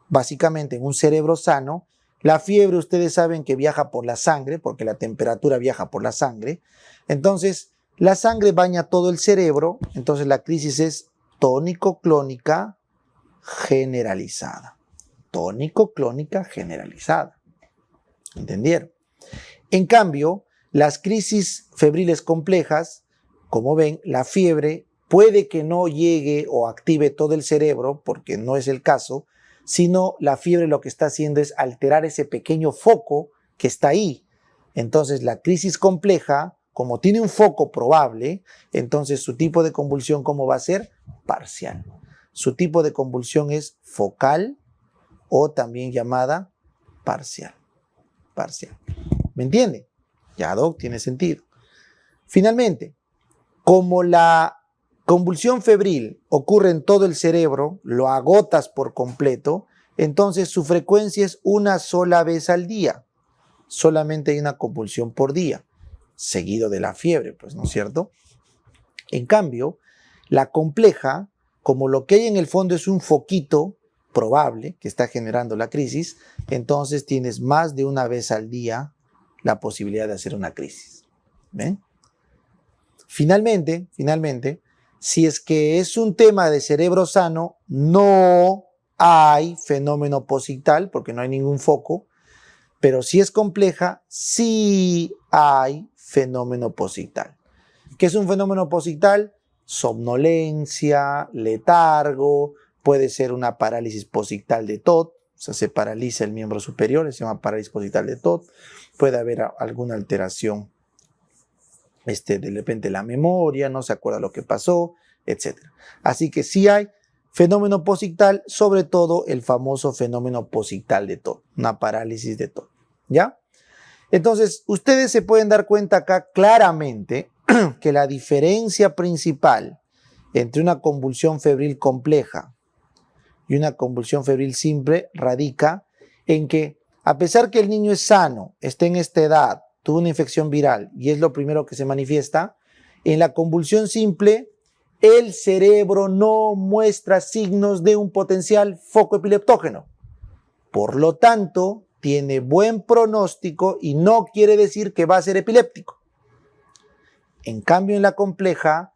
[SPEAKER 1] básicamente en un cerebro sano. La fiebre, ustedes saben que viaja por la sangre, porque la temperatura viaja por la sangre. Entonces, la sangre baña todo el cerebro, entonces la crisis es tónico-clónica generalizada. Tónico-clónica generalizada. ¿Entendieron? En cambio, las crisis febriles complejas, como ven, la fiebre puede que no llegue o active todo el cerebro, porque no es el caso, sino la fiebre lo que está haciendo es alterar ese pequeño foco que está ahí. Entonces, la crisis compleja, como tiene un foco probable, entonces su tipo de convulsión, ¿cómo va a ser? Parcial. Su tipo de convulsión es focal o también llamada parcial. ¿Me entiende? Ya, Doc, tiene sentido. Finalmente, como la convulsión febril ocurre en todo el cerebro, lo agotas por completo, entonces su frecuencia es una sola vez al día. Solamente hay una convulsión por día, seguido de la fiebre, pues, ¿no es cierto? En cambio, la compleja, como lo que hay en el fondo es un foquito probable que está generando la crisis, entonces tienes más de una vez al día la posibilidad de hacer una crisis. ¿Ven? Finalmente, si es que es un tema de cerebro sano, no hay fenómeno posictal, porque no hay ningún foco, pero si es compleja, sí hay fenómeno posictal. ¿Qué es un fenómeno posictal? Somnolencia, letargo, puede ser una parálisis posictal de TOD, o sea, se paraliza el miembro superior, se llama parálisis posictal de TOD, puede haber alguna alteración, de repente la memoria, no se acuerda lo que pasó, etc. Así que sí hay fenómeno posictal, sobre todo el famoso fenómeno posictal de TOD, una parálisis de TOD, ¿ya? Entonces, ustedes se pueden dar cuenta acá claramente que la diferencia principal entre una convulsión febril compleja y una convulsión febril simple radica en que, a pesar que el niño es sano, está en esta edad, tuvo una infección viral y es lo primero que se manifiesta, en la convulsión simple el cerebro no muestra signos de un potencial foco epileptógeno. Por lo tanto, tiene buen pronóstico y no quiere decir que va a ser epiléptico. En cambio, en la compleja,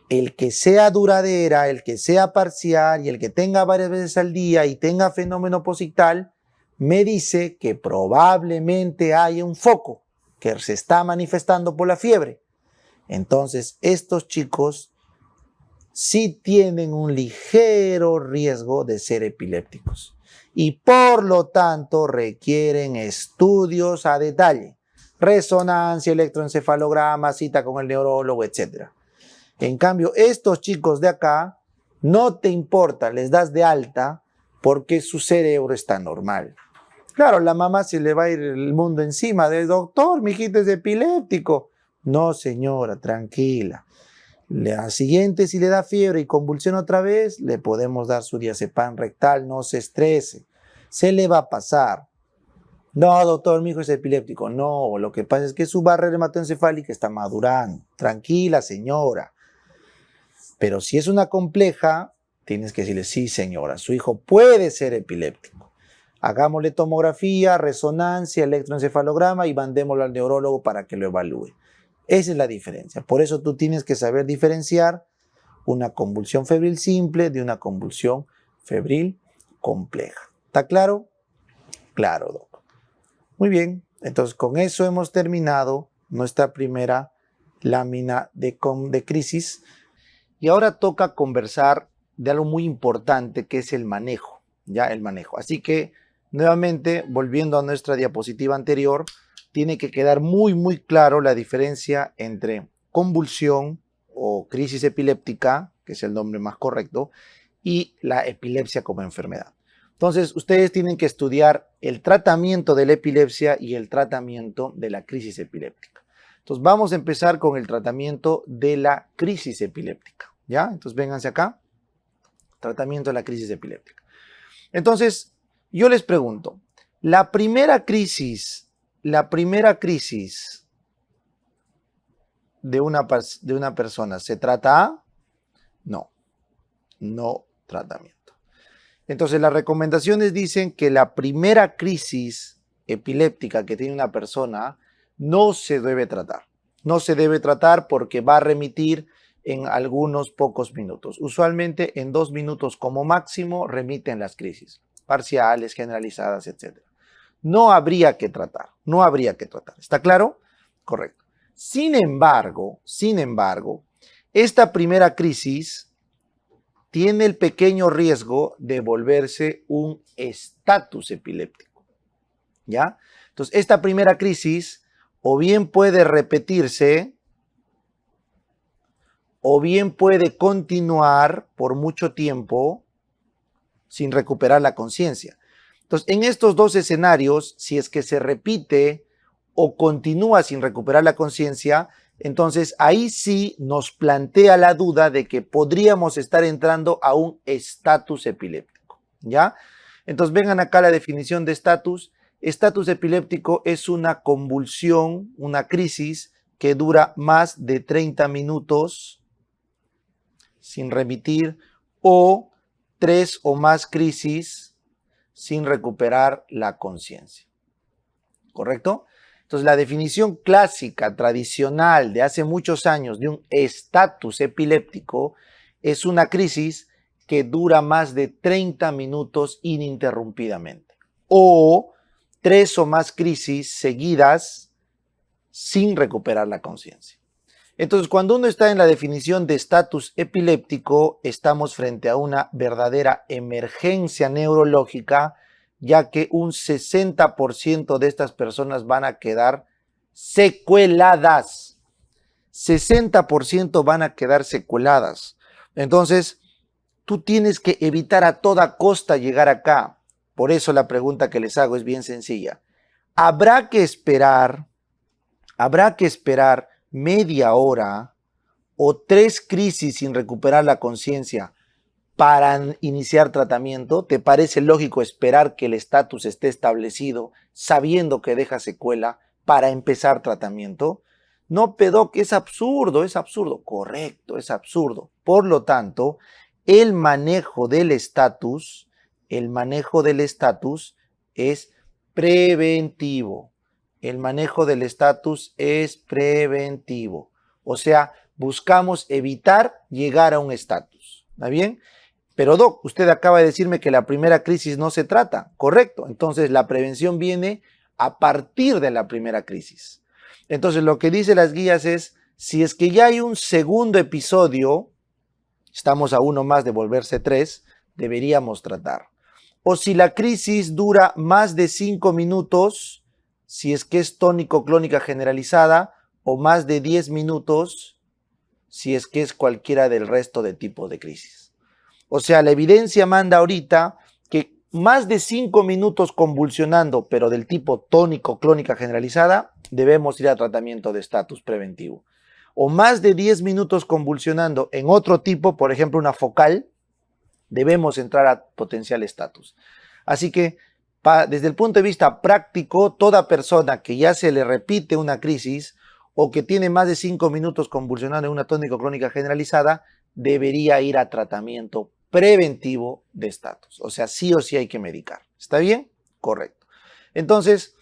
[SPEAKER 1] el que sea duradera, el que sea parcial y el que tenga varias veces al día y tenga fenómeno posictal, me dice que probablemente hay un foco que se está manifestando por la fiebre. Entonces, estos chicos sí tienen un ligero riesgo de ser epilépticos y por lo tanto requieren estudios a detalle, resonancia, electroencefalograma, cita con el neurólogo, etc. En cambio, estos chicos de acá no te importa, les das de alta porque su cerebro está normal. Claro, la mamá se le va a ir el mundo encima de doctor, mi hijito es epiléptico. No, señora, tranquila. La siguiente, si le da fiebre y convulsión otra vez, le podemos dar su diazepam rectal, no se estrese. Se le va a pasar. No, doctor, mi hijo es epiléptico. No, lo que pasa es que su barrera hematoencefálica está madurando. Tranquila, señora. Pero si es una compleja, tienes que decirle, sí, señora, su hijo puede ser epiléptico. Hagámosle tomografía, resonancia, electroencefalograma y mandémoslo al neurólogo para que lo evalúe. Esa es la diferencia. Por eso tú tienes que saber diferenciar una convulsión febril simple de una convulsión febril compleja. ¿Está claro? Claro, doc. Muy bien. Entonces, con eso hemos terminado nuestra primera lámina de crisis. Y ahora toca conversar de algo muy importante que es el manejo. Ya, el manejo. Así que, nuevamente, volviendo a nuestra diapositiva anterior, tiene que quedar muy claro la diferencia entre convulsión o crisis epiléptica, que es el nombre más correcto, y la epilepsia como enfermedad. Entonces, ustedes tienen que estudiar el tratamiento de la epilepsia y el tratamiento de la crisis epiléptica. Entonces vamos a empezar con el tratamiento de la crisis epiléptica, ¿ya? Entonces vénganse acá, tratamiento de la crisis epiléptica. Entonces, yo les pregunto, la primera crisis de una persona, ¿se trata a? No, no tratamiento. Entonces, las recomendaciones dicen que la primera crisis epiléptica que tiene una persona no se debe tratar. No se debe tratar porque va a remitir en algunos pocos minutos. Usualmente en 2 minutos como máximo remiten las crisis parciales, generalizadas, etc. No habría que tratar, no habría que tratar. ¿Está claro? Correcto. Sin embargo, esta primera crisis tiene el pequeño riesgo de volverse un estatus epiléptico, ¿ya? Entonces, esta primera crisis o bien puede repetirse o bien puede continuar por mucho tiempo sin recuperar la conciencia. Entonces, en estos dos escenarios, si es que se repite o continúa sin recuperar la conciencia, entonces ahí sí nos plantea la duda de que podríamos estar entrando a un estatus epiléptico, ¿ya? Entonces vengan acá la definición de estatus. Estatus epiléptico es una convulsión, una crisis que dura más de 30 minutos sin remitir o 3 o más crisis sin recuperar la conciencia. ¿Correcto? Entonces, la definición clásica, tradicional, de hace muchos años de un estatus epiléptico es una crisis que dura más de 30 minutos ininterrumpidamente o 3 o más crisis seguidas sin recuperar la conciencia. Entonces, cuando uno está en la definición de estatus epiléptico, estamos frente a una verdadera emergencia neurológica, ya que un 60% de estas personas van a quedar secueladas. 60% van a quedar secueladas. Entonces, tú tienes que evitar a toda costa llegar acá. Por eso la pregunta que les hago es bien sencilla. ¿Habrá que esperar media hora o 3 crisis sin recuperar la conciencia para iniciar tratamiento? ¿Te parece lógico esperar que el estatus esté establecido sabiendo que deja secuela para empezar tratamiento? No, Pedoc, es absurdo. Correcto, es absurdo. Por lo tanto, el manejo del estatus es preventivo. El manejo del estatus es preventivo. O sea, buscamos evitar llegar a un estatus. ¿Está bien? Pero Doc, usted acaba de decirme que la primera crisis no se trata. Correcto. Entonces la prevención viene a partir de la primera crisis. Entonces lo que dicen las guías es, si es que ya hay un segundo episodio, estamos a uno más de volverse 3, deberíamos tratar. O si la crisis dura más de 5 minutos, si es que es tónico-clónica generalizada, o más de 10 minutos, si es que es cualquiera del resto de tipos de crisis. O sea, la evidencia manda ahorita que más de 5 minutos convulsionando, pero del tipo tónico-clónica generalizada, debemos ir a tratamiento de estatus preventivo. O más de 10 minutos convulsionando en otro tipo, por ejemplo una focal, debemos entrar a potencial estatus. Así que, desde el punto de vista práctico, toda persona que ya se le repite una crisis o que tiene más de 5 minutos convulsionando en una tónico-clónica generalizada, debería ir a tratamiento preventivo de estatus. O sea, sí o sí hay que medicar. ¿Está bien? Correcto. Entonces,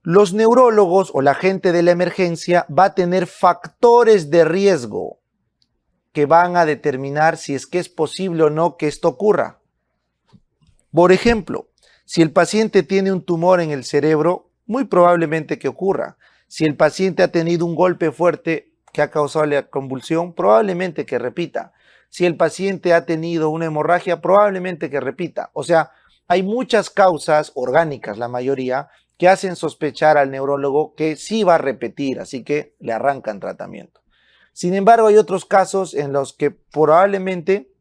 [SPEAKER 1] los neurólogos o la gente de la emergencia va a tener factores de riesgo que van a determinar si es que es posible o no que esto ocurra. Por ejemplo, si el paciente tiene un tumor en el cerebro, muy probablemente que ocurra. Si el paciente ha tenido un golpe fuerte que ha causado la convulsión, probablemente que repita. Si el paciente ha tenido una hemorragia, probablemente que repita. O sea, hay muchas causas orgánicas, la mayoría, que hacen sospechar al neurólogo que sí va a repetir, así que le arrancan tratamiento. Sin embargo, hay otros casos en los que probablemente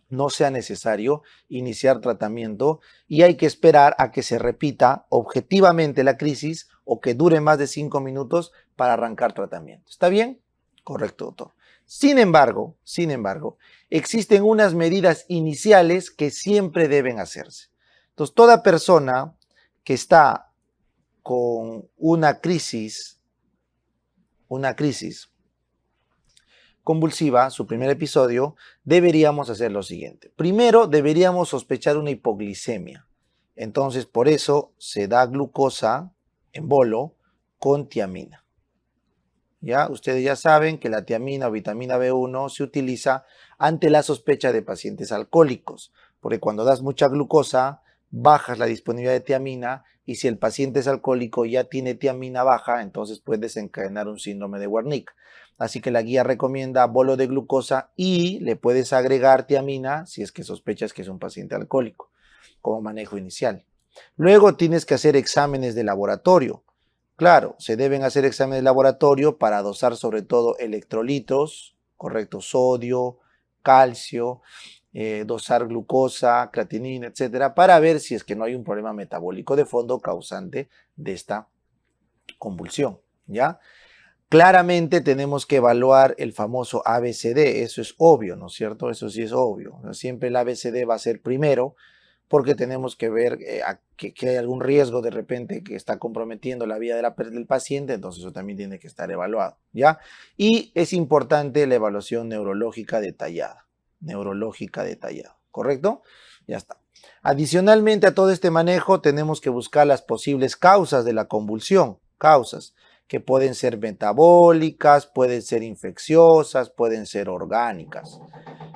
[SPEAKER 1] no sea necesario iniciar tratamiento y hay que esperar a que se repita objetivamente la crisis o que dure más de 5 minutos para arrancar tratamiento. ¿Está bien? Correcto, doctor. Sin embargo, existen unas medidas iniciales que siempre deben hacerse. Entonces, toda persona que está con una crisis convulsiva, su primer episodio, deberíamos hacer lo siguiente. Primero, deberíamos sospechar una hipoglicemia. Entonces, por eso se da glucosa en bolo con tiamina. ¿Ya? Ustedes ya saben que la tiamina o vitamina B1 se utiliza ante la sospecha de pacientes alcohólicos, porque cuando das mucha glucosa, bajas la disponibilidad de tiamina y si el paciente es alcohólico ya tiene tiamina baja, entonces puede desencadenar un síndrome de Wernicke. Así que la guía recomienda bolo de glucosa y le puedes agregar tiamina si es que sospechas que es un paciente alcohólico, como manejo inicial. Luego tienes que hacer exámenes de laboratorio. Claro, se deben hacer exámenes de laboratorio para dosar sobre todo electrolitos, correcto, sodio, calcio, dosar glucosa, creatinina, etcétera, para ver si es que no hay un problema metabólico de fondo causante de esta convulsión, ¿ya? Claramente tenemos que evaluar el famoso ABCD, eso es obvio, ¿no es cierto? Eso sí es obvio. Siempre el ABCD va a ser primero porque tenemos que ver que hay algún riesgo de repente que está comprometiendo la vida del paciente, entonces eso también tiene que estar evaluado, ¿ya? Y es importante la evaluación neurológica detallada, ¿correcto? Ya está. Adicionalmente a todo este manejo tenemos que buscar las posibles causas de la convulsión, causas que pueden ser metabólicas, pueden ser infecciosas, pueden ser orgánicas.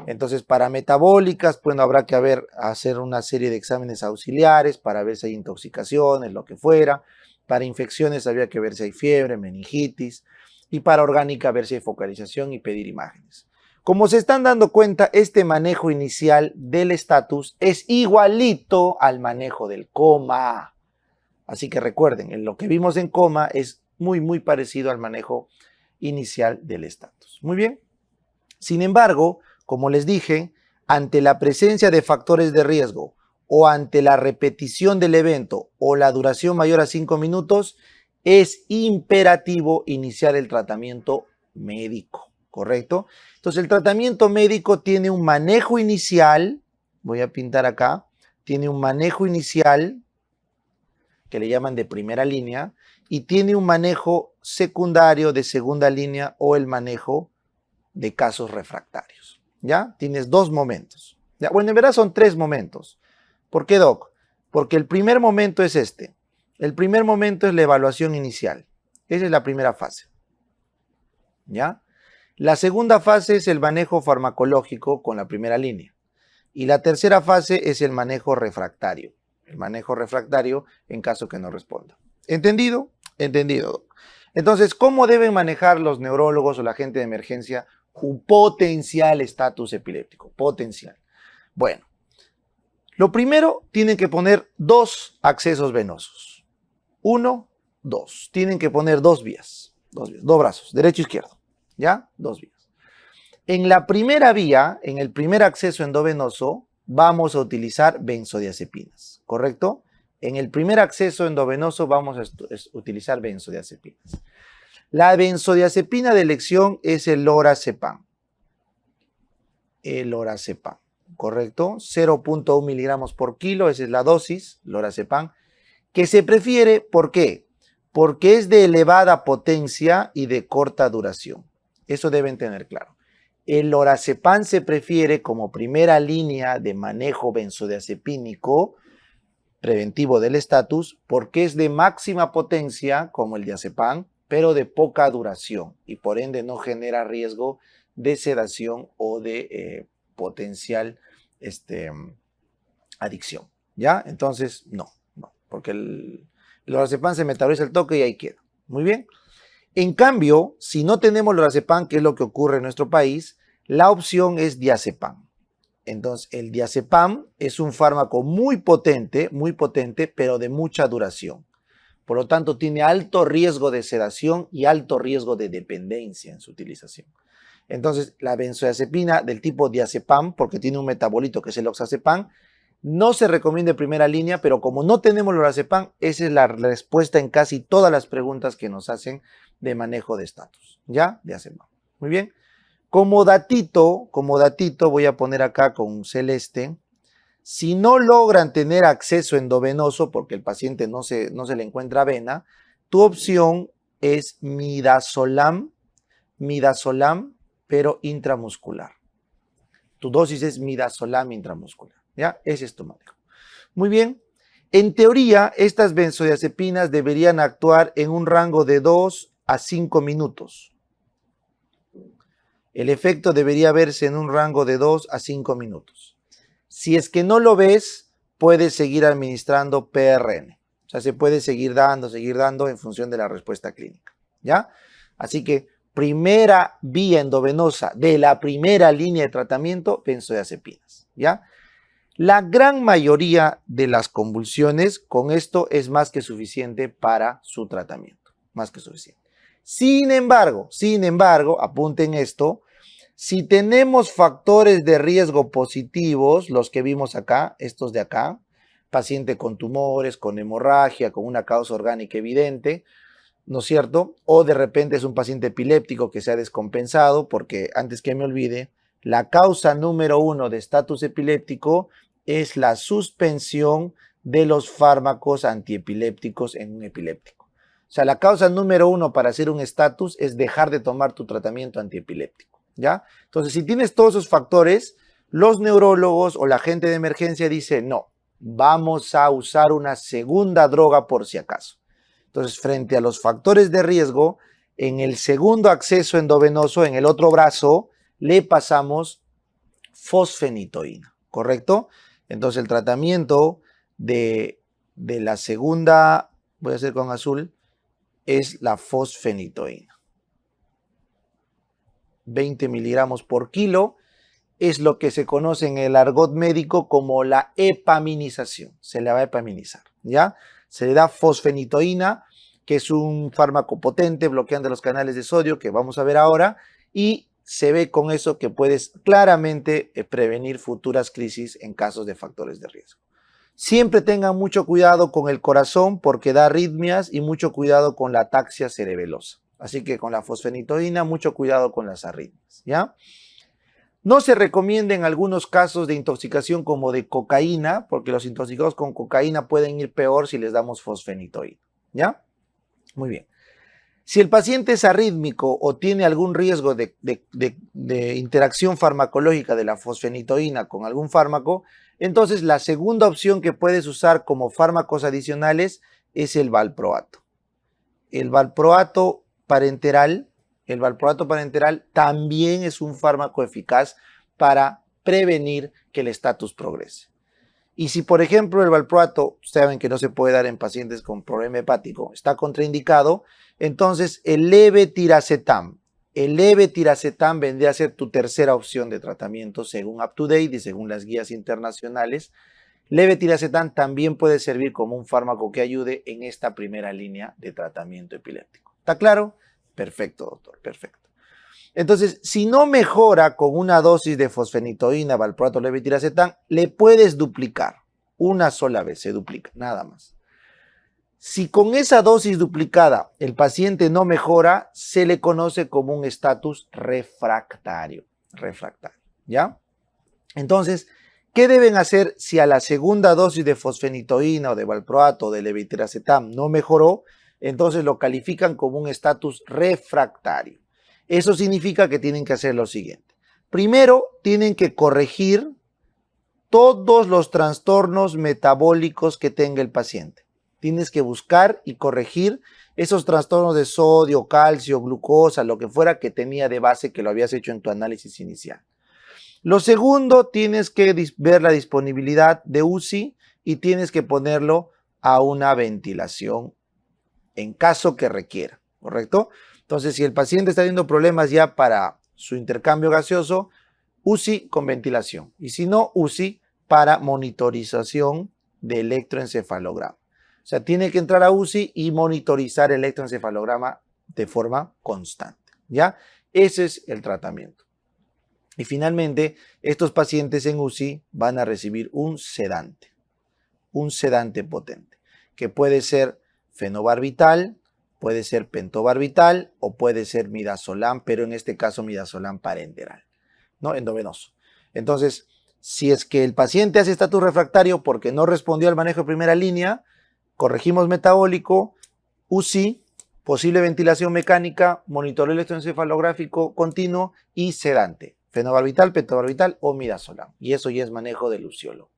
[SPEAKER 1] Entonces, para metabólicas, bueno, habrá que hacer una serie de exámenes auxiliares para ver si hay intoxicaciones, lo que fuera. Para infecciones habría que ver si hay fiebre, meningitis. Y para orgánica, ver si hay focalización y pedir imágenes. Como se están dando cuenta, este manejo inicial del estatus es igualito al manejo del coma. Así que recuerden, en lo que vimos en coma es muy parecido al manejo inicial del estatus. Muy bien. Sin embargo, como les dije, ante la presencia de factores de riesgo o ante la repetición del evento o la duración mayor a 5 minutos, es imperativo iniciar el tratamiento médico, ¿correcto? Entonces, el tratamiento médico tiene un manejo inicial, voy a pintar acá, tiene un manejo inicial que le llaman de primera línea y tiene un manejo secundario de segunda línea o el manejo de casos refractarios, ¿ya? Tienes dos momentos. ¿Ya? Bueno, en verdad son tres momentos. ¿Por qué, Doc? Porque el primer momento es este. El primer momento es la evaluación inicial. Esa es la primera fase, ¿ya? La segunda fase es el manejo farmacológico con la primera línea. Y la tercera fase es el manejo refractario. El manejo refractario en caso que no responda. ¿Entendido? Entendido, Doc. Entonces, ¿cómo deben manejar los neurólogos o la gente de emergencia un potencial estatus epiléptico? Potencial. Bueno, lo primero, tienen que poner dos accesos venosos. Uno, dos. Tienen que poner dos vías, dos brazos, derecho e izquierdo. ¿Ya? Dos vías. En la primera vía, en el primer acceso endovenoso, vamos a utilizar benzodiazepinas, ¿correcto? En el primer acceso endovenoso vamos a utilizar benzodiazepinas. La benzodiazepina de elección es el lorazepam. El lorazepam, ¿correcto? 0.1 miligramos por kilo, esa es la dosis, lorazepam, que se prefiere, ¿por qué? Porque es de elevada potencia y de corta duración. Eso deben tener claro. El lorazepam se prefiere como primera línea de manejo benzodiazepínico preventivo del estatus porque es de máxima potencia como el diazepam, pero de poca duración y por ende no genera riesgo de sedación o de potencial adicción. ¿Ya? Entonces, no, porque el lorazepam se metaboliza al toque y ahí queda. Muy bien. En cambio, si no tenemos lorazepam, que es lo que ocurre en nuestro país, la opción es diazepam. Entonces, el diazepam es un fármaco muy potente, pero de mucha duración. Por lo tanto, tiene alto riesgo de sedación y alto riesgo de dependencia en su utilización. Entonces, la benzodiazepina del tipo diazepam, porque tiene un metabolito que es el oxazepam, No se recomienda en primera línea, pero como no tenemos lorazepam, esa es la respuesta en casi todas las preguntas que nos hacen de manejo de estatus, ¿ya? De ACEMAM. Muy bien. Como datito, voy a poner acá con celeste, si no logran tener acceso endovenoso, porque el paciente no se le encuentra vena, tu opción es midazolam, pero intramuscular. Tu dosis es midazolam intramuscular, ¿ya? Ese es tu manejo. Muy bien. En teoría, estas benzodiazepinas deberían actuar en un rango de 2 a 5 minutos. El efecto debería verse en un rango de 2 a 5 minutos. Si es que no lo ves, puedes seguir administrando PRN. O sea, se puede seguir dando en función de la respuesta clínica, ¿ya? Así que primera vía endovenosa de la primera línea de tratamiento, benzodiazepinas, ¿ya? La gran mayoría de las convulsiones con esto es más que suficiente para su tratamiento, más que suficiente. Sin embargo, apunten esto, si tenemos factores de riesgo positivos, los que vimos acá, estos de acá, paciente con tumores, con hemorragia, con una causa orgánica evidente, ¿no es cierto? O de repente es un paciente epiléptico que se ha descompensado, porque antes que me olvide, la causa número 1 de estatus epiléptico es la suspensión de los fármacos antiepilépticos en un epiléptico. O sea, la causa número 1 para hacer un estatus es dejar de tomar tu tratamiento antiepiléptico, ¿ya? Entonces, si tienes todos esos factores, los neurólogos o la gente de emergencia dice, no, vamos a usar una segunda droga por si acaso. Entonces, frente a los factores de riesgo, en el segundo acceso endovenoso, en el otro brazo, le pasamos fosfenitoína, ¿correcto? Entonces, el tratamiento de la segunda, voy a hacer con azul, es la fosfenitoína. 20 miligramos por kilo es lo que se conoce en el argot médico como la epaminización. Se le va a epaminizar, ¿ya? Se le da fosfenitoína, que es un fármaco potente bloqueando los canales de sodio, que vamos a ver ahora, y se ve con eso que puedes claramente prevenir futuras crisis en casos de factores de riesgo. Siempre tengan mucho cuidado con el corazón porque da arritmias y mucho cuidado con la ataxia cerebelosa. Así que con la fosfenitoína, mucho cuidado con las arritmias, ¿ya? No se recomienda en algunos casos de intoxicación como de cocaína, porque los intoxicados con cocaína pueden ir peor si les damos fosfenitoína, ¿ya? Muy bien. Si el paciente es arrítmico o tiene algún riesgo de interacción farmacológica de la fosfenitoína con algún fármaco, entonces la segunda opción que puedes usar como fármacos adicionales es el valproato. El valproato parenteral también es un fármaco eficaz para prevenir que el estatus progrese. Y si, por ejemplo, el valproato, saben que no se puede dar en pacientes con problema hepático, está contraindicado, entonces el levetiracetam vendría a ser tu tercera opción de tratamiento según UpToDate y según las guías internacionales. Levetiracetam también puede servir como un fármaco que ayude en esta primera línea de tratamiento epiléptico. ¿Está claro? Perfecto, doctor, perfecto. Entonces, si no mejora con una dosis de fosfenitoína, valproato, levetiracetam, le puedes duplicar. Una sola vez se duplica, nada más. Si con esa dosis duplicada el paciente no mejora, se le conoce como un estatus refractario. ¿Ya? Entonces, ¿qué deben hacer si a la segunda dosis de fosfenitoína o de valproato o de levetiracetam no mejoró? Entonces lo califican como un estatus refractario. Eso significa que tienen que hacer lo siguiente. Primero, tienen que corregir todos los trastornos metabólicos que tenga el paciente. Tienes que buscar y corregir esos trastornos de sodio, calcio, glucosa, lo que fuera que tenía de base que lo habías hecho en tu análisis inicial. Lo segundo, tienes que ver la disponibilidad de UCI y tienes que ponerlo a una ventilación en caso que requiera, ¿correcto? Entonces, si el paciente está teniendo problemas ya para su intercambio gaseoso, UCI con ventilación. Y si no, UCI para monitorización de electroencefalograma. O sea, tiene que entrar a UCI y monitorizar el electroencefalograma de forma constante, ¿ya? Ese es el tratamiento. Y finalmente, estos pacientes en UCI van a recibir un sedante potente, que puede ser fenobarbital, puede ser pentobarbital o puede ser midazolam, pero en este caso midazolam parenteral, ¿no? Endovenoso. Entonces, si es que el paciente hace estatus refractario porque no respondió al manejo de primera línea, corregimos metabólico, UCI, posible ventilación mecánica, monitoreo electroencefalográfico continuo y sedante, fenobarbital, pentobarbital o midazolam. Y eso ya es manejo del usiólogo,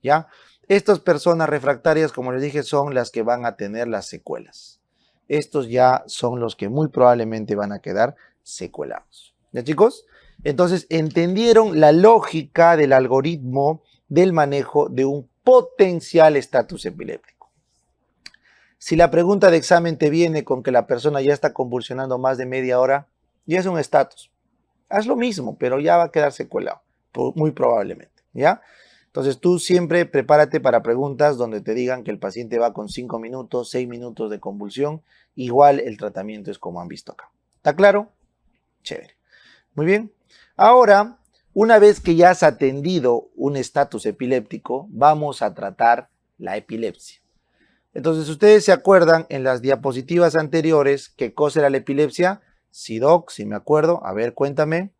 [SPEAKER 1] ¿ya? Estas personas refractarias, como les dije, son las que van a tener las secuelas. Estos ya son los que muy probablemente van a quedar secuelados. ¿Ya, chicos? Entonces, entendieron la lógica del algoritmo del manejo de un potencial estatus epiléptico. Si la pregunta de examen te viene con que la persona ya está convulsionando más de media hora, ya es un estatus. Haz lo mismo, pero ya va a quedar secuelado, muy probablemente, ¿ya? Entonces tú siempre prepárate para preguntas donde te digan que el paciente va con 5 minutos, 6 minutos de convulsión. Igual el tratamiento es como han visto acá. ¿Está claro? Chévere. Muy bien. Ahora, una vez que ya has atendido un estatus epiléptico, vamos a tratar la epilepsia. Entonces, ustedes se acuerdan en las diapositivas anteriores qué cosa era la epilepsia. Sí, doc, si me acuerdo. A ver, cuéntame.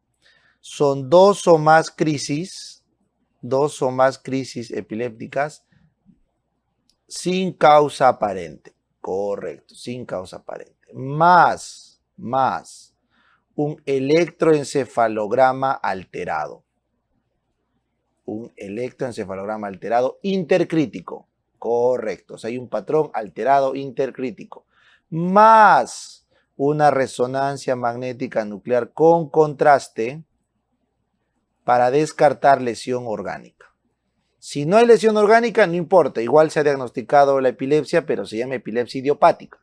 [SPEAKER 1] Son dos o más crisis epilépticas sin causa aparente. Correcto, sin causa aparente. Más un electroencefalograma alterado. Un electroencefalograma alterado intercrítico. Correcto, o sea, hay un patrón alterado intercrítico. Más una resonancia magnética nuclear con contraste para descartar lesión orgánica. Si no hay lesión orgánica, no importa, igual se ha diagnosticado la epilepsia, pero se llama epilepsia idiopática.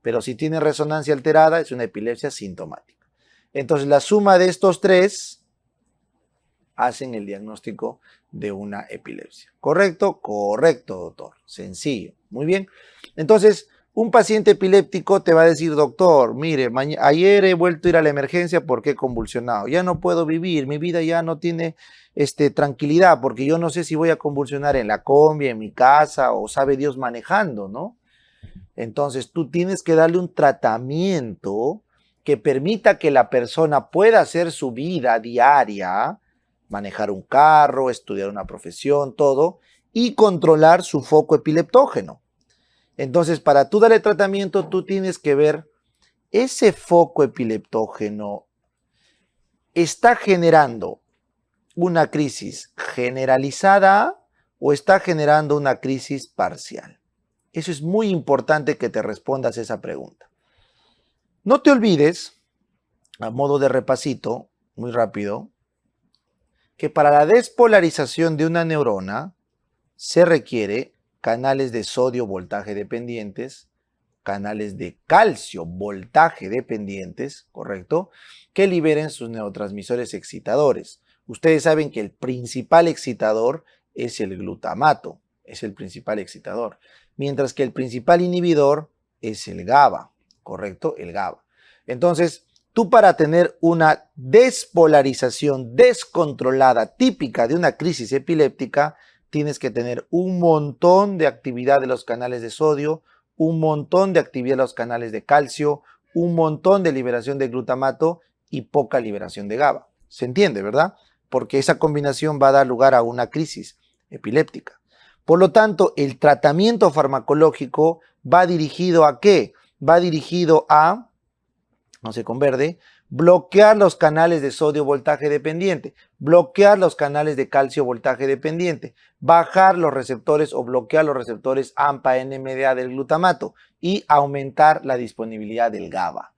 [SPEAKER 1] Pero si tiene resonancia alterada, es una epilepsia sintomática. Entonces, la suma de estos tres hacen el diagnóstico de una epilepsia. ¿Correcto? Correcto, doctor. Sencillo. Muy bien. Entonces, un paciente epiléptico te va a decir, doctor, mire, ayer he vuelto a ir a la emergencia porque he convulsionado. Ya no puedo vivir, mi vida ya no tiene tranquilidad porque yo no sé si voy a convulsionar en la combi, en mi casa o sabe Dios manejando, ¿no? Entonces tú tienes que darle un tratamiento que permita que la persona pueda hacer su vida diaria, manejar un carro, estudiar una profesión, todo, y controlar su foco epileptógeno. Entonces, para tú darle tratamiento, tú tienes que ver ese foco epileptógeno está generando una crisis generalizada o está generando una crisis parcial. Eso es muy importante que te respondas esa pregunta. No te olvides, a modo de repasito, muy rápido, que para la despolarización de una neurona se requiere canales de sodio voltaje dependientes, canales de calcio voltaje dependientes, ¿correcto? Que liberen sus neurotransmisores excitadores. Ustedes saben que el principal excitador es el glutamato, es el principal excitador, mientras que el principal inhibidor es el GABA, ¿correcto? El GABA. Entonces, tú para tener una despolarización descontrolada típica de una crisis epiléptica, tienes que tener un montón de actividad de los canales de sodio, un montón de actividad de los canales de calcio, un montón de liberación de glutamato y poca liberación de GABA. ¿Se entiende, verdad? Porque esa combinación va a dar lugar a una crisis epiléptica. Por lo tanto, el tratamiento farmacológico va dirigido ¿a qué? Va dirigido a, no sé, con verde, bloquear los canales de sodio voltaje dependiente, bloquear los canales de calcio voltaje dependiente, bajar los receptores o bloquear los receptores AMPA-NMDA del glutamato y aumentar la disponibilidad del GABA.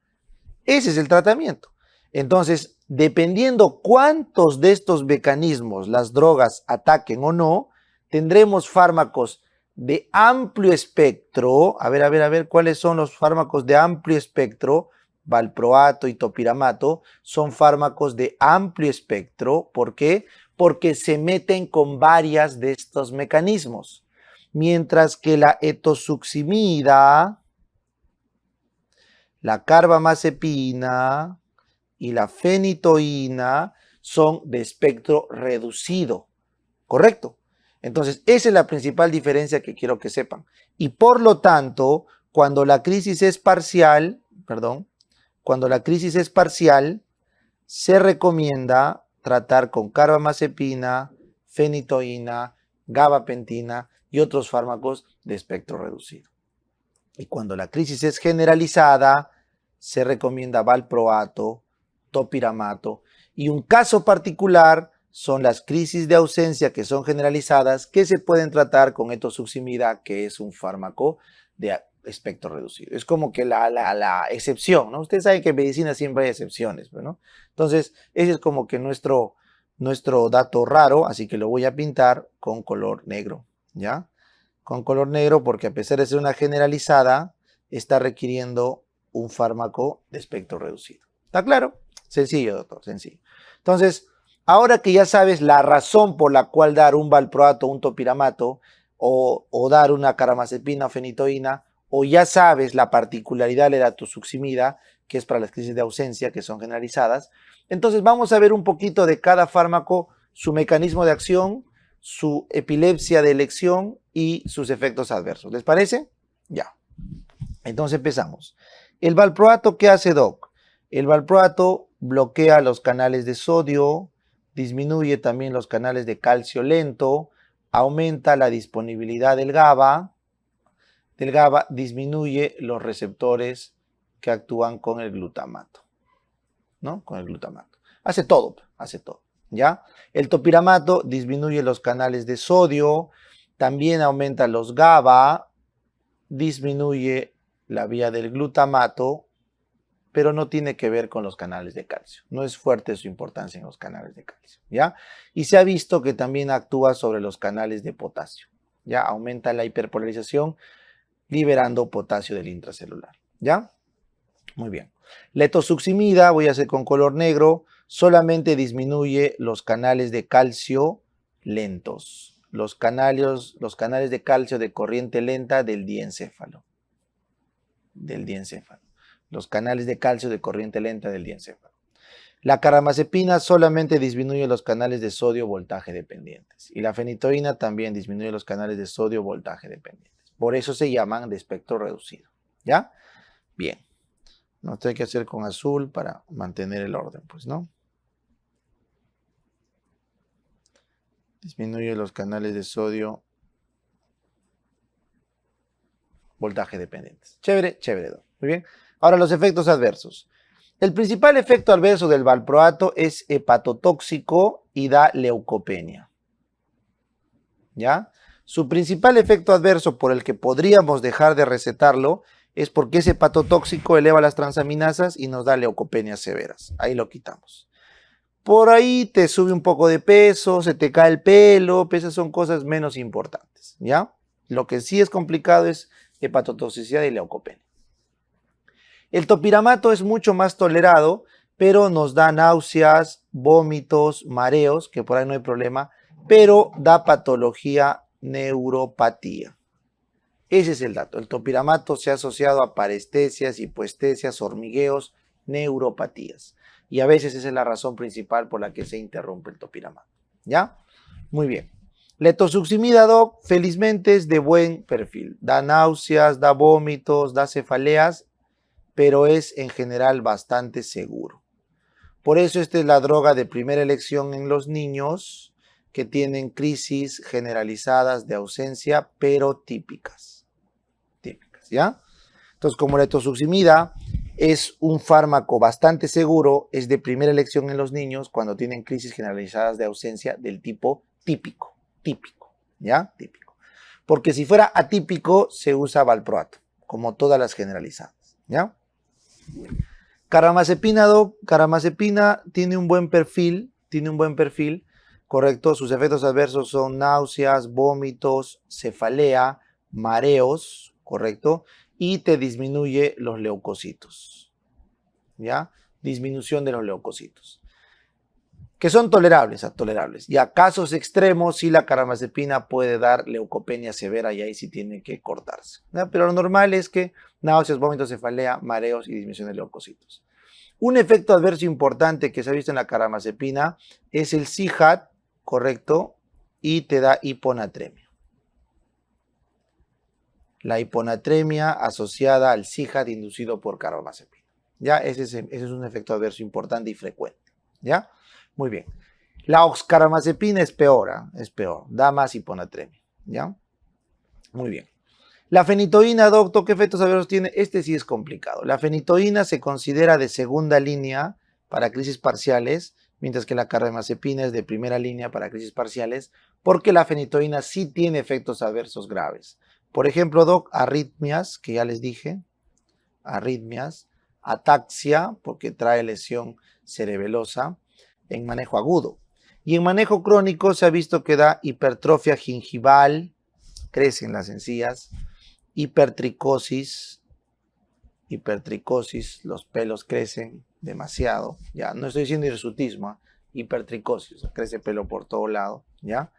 [SPEAKER 1] Ese es el tratamiento. Entonces, dependiendo cuántos de estos mecanismos las drogas ataquen o no, tendremos fármacos de amplio espectro. A ver, ¿cuáles son los fármacos de amplio espectro? Valproato y topiramato son fármacos de amplio espectro. ¿Por qué? Porque se meten con varias de estos mecanismos. Mientras que la etosuximida, la carbamazepina y la fenitoína son de espectro reducido, ¿correcto? Entonces, esa es la principal diferencia que quiero que sepan. Y por lo tanto, cuando la crisis es parcial, se recomienda tratar con carbamazepina, fenitoína, gabapentina y otros fármacos de espectro reducido. Y cuando la crisis es generalizada, se recomienda valproato, topiramato. Y un caso particular son las crisis de ausencia que son generalizadas, que se pueden tratar con etosuximida, que es un fármaco de espectro reducido. Es como que la excepción, ¿no? Ustedes saben que en medicina siempre hay excepciones, ¿no? Entonces, ese es como que nuestro dato raro, así que lo voy a pintar con color negro, ¿ya? Con color negro porque a pesar de ser una generalizada, está requiriendo un fármaco de espectro reducido. ¿Está claro? Sencillo, doctor, sencillo. Entonces, ahora que ya sabes la razón por la cual dar un valproato, un topiramato, o dar una carbamazepina o fenitoína, o ya sabes la particularidad de la etosuximida, que es para las crisis de ausencia, que son generalizadas, entonces vamos a ver un poquito de cada fármaco, su mecanismo de acción, su epilepsia de elección y sus efectos adversos. ¿Les parece? Ya. Entonces empezamos. El valproato, ¿qué hace, Doc? El valproato bloquea los canales de sodio, disminuye también los canales de calcio lento, aumenta la disponibilidad del GABA. Del GABA disminuye los receptores que actúan con el glutamato, ¿no? Con el glutamato. Hace todo, ¿ya? El topiramato disminuye los canales de sodio, también aumenta los GABA, disminuye la vía del glutamato, pero no tiene que ver con los canales de calcio. No es fuerte su importancia en los canales de calcio, ¿ya? Y se ha visto que también actúa sobre los canales de potasio, ¿ya? Aumenta la hiperpolarización liberando potasio del intracelular, ¿ya? Muy bien. La etosuximida, voy a hacer con color negro, solamente disminuye los canales de calcio lentos, los canales de calcio de corriente lenta del diencéfalo. Los canales de calcio de corriente lenta del diencéfalo. La carbamazepina solamente disminuye los canales de sodio voltaje dependientes. Y la fenitoína también disminuye los canales de sodio voltaje dependientes. Por eso se llaman de espectro reducido. ¿Ya? Bien. No hay que hacer con azul para mantener el orden, pues, ¿no? Disminuye los canales de sodio voltaje dependientes. Chévere, chévere. Muy bien. Ahora los efectos adversos. El principal efecto adverso del valproato es hepatotóxico y da leucopenia. ¿Ya? Su principal efecto adverso por el que podríamos dejar de recetarlo es porque es hepatotóxico, eleva las transaminasas y nos da leucopenias severas. Ahí lo quitamos. Por ahí te sube un poco de peso, se te cae el pelo, esas son cosas menos importantes, ¿ya? Lo que sí es complicado es hepatotoxicidad y leucopenia. El topiramato es mucho más tolerado, pero nos da náuseas, vómitos, mareos, que por ahí no hay problema, pero da patología neuropatía. Ese es el dato. El topiramato se ha asociado a parestesias, hipoestesias, hormigueos, neuropatías. Y a veces esa es la razón principal por la que se interrumpe el topiramato. ¿Ya? Muy bien. La etosuximida, Doc, felizmente es de buen perfil. Da náuseas, da vómitos, da cefaleas, pero es en general bastante seguro. Por eso esta es la droga de primera elección en los niños que tienen crisis generalizadas de ausencia, pero típicas, ¿ya? Entonces, como la etosuximida es un fármaco bastante seguro, es de primera elección en los niños cuando tienen crisis generalizadas de ausencia del tipo típico, ¿ya? Típico. Porque si fuera atípico, se usa valproato, como todas las generalizadas, ¿ya? Carbamazepina, Doc, carbamazepina tiene un buen perfil, correcto. Sus efectos adversos son náuseas, vómitos, cefalea, mareos, correcto. Y te disminuye los leucocitos, ¿ya? Disminución de los leucocitos. Que son tolerables. Y a casos extremos, sí la carbamazepina puede dar leucopenia severa y ahí sí tiene que cortarse, ¿ya? Pero lo normal es que náuseas, vómitos, cefalea, mareos y disminución de leucocitos. Un efecto adverso importante que se ha visto en la carbamazepina es el CIHAT, correcto, y te da hiponatremia. La hiponatremia asociada al CIHAT inducido por carbamazepina. ¿Ya? Ese es un efecto adverso importante y frecuente. ¿Ya? Muy bien. La oxcarbamazepina es peor, da más hiponatremia. ¿Ya? Muy bien. La fenitoína, doctor, ¿qué efectos adversos tiene? Este sí es complicado. La fenitoína se considera de segunda línea para crisis parciales, mientras que la carbamazepina es de primera línea para crisis parciales, porque la fenitoína sí tiene efectos adversos graves. Por ejemplo, doc, arritmias, que ya les dije, arritmias, ataxia, porque trae lesión cerebelosa, en manejo agudo. Y en manejo crónico se ha visto que da hipertrofia gingival, crecen las encías, hipertricosis, los pelos crecen demasiado, ya, no estoy diciendo hirsutismo, hipertricosis, crece pelo por todo lado, ya.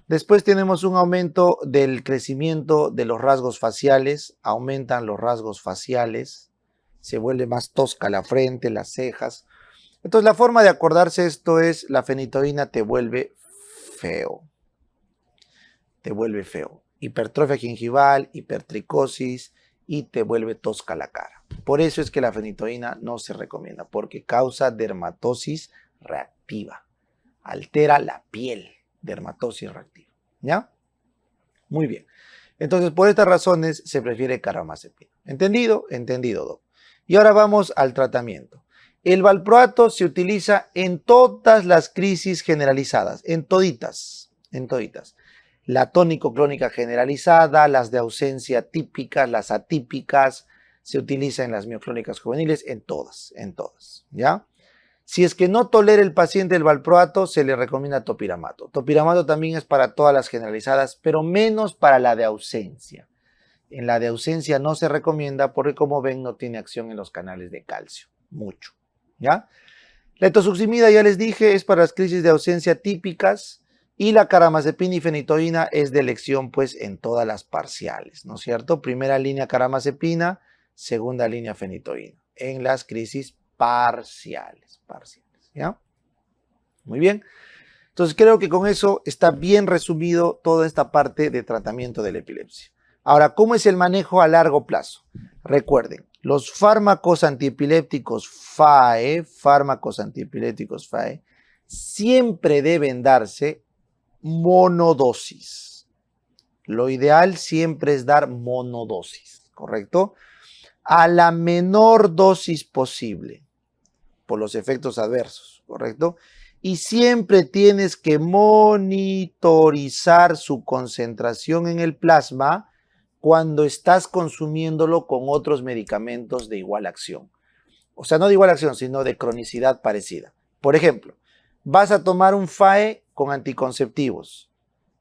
[SPEAKER 1] Después tenemos un aumento del crecimiento de los rasgos faciales, aumentan los rasgos faciales, se vuelve más tosca la frente, las cejas. Entonces la forma de acordarse esto es, la fenitoína te vuelve feo, hipertrofia gingival, hipertricosis y te vuelve tosca la cara. Por eso es que la fenitoína no se recomienda, porque causa dermatosis reactiva, altera la piel, dermatosis reactiva. ¿Ya? Muy bien. Entonces, por estas razones se prefiere carbamazepina. ¿Entendido? Entendido, doc. Y ahora vamos al tratamiento. El valproato se utiliza en todas las crisis generalizadas, en toditas. La tónico-clónica generalizada, las de ausencia típicas, las atípicas, se utiliza en las mioclónicas juveniles, en todas, ¿ya? Si es que no tolera el paciente el valproato, se le recomienda topiramato. Topiramato también es para todas las generalizadas, pero menos para la de ausencia. En la de ausencia no se recomienda porque, como ven, no tiene acción en los canales de calcio, mucho, ¿ya? La etosuximida, ya les dije, es para las crisis de ausencia típicas, y la carbamazepina y fenitoína es de elección, pues, en todas las parciales, ¿no es cierto? Primera línea carbamazepina, segunda línea fenitoína, en las crisis parciales, ¿ya? Muy bien. Entonces, creo que con eso está bien resumido toda esta parte de tratamiento de la epilepsia. Ahora, ¿cómo es el manejo a largo plazo? Recuerden, los fármacos antiepilépticos FAE, siempre deben darse monodosis. Lo ideal siempre es dar monodosis, ¿correcto? A la menor dosis posible, por los efectos adversos, ¿correcto? Y siempre tienes que monitorizar su concentración en el plasma cuando estás consumiéndolo con otros medicamentos de igual acción. O sea, no de igual acción, sino de cronicidad parecida. Por ejemplo, vas a tomar un FAE con anticonceptivos,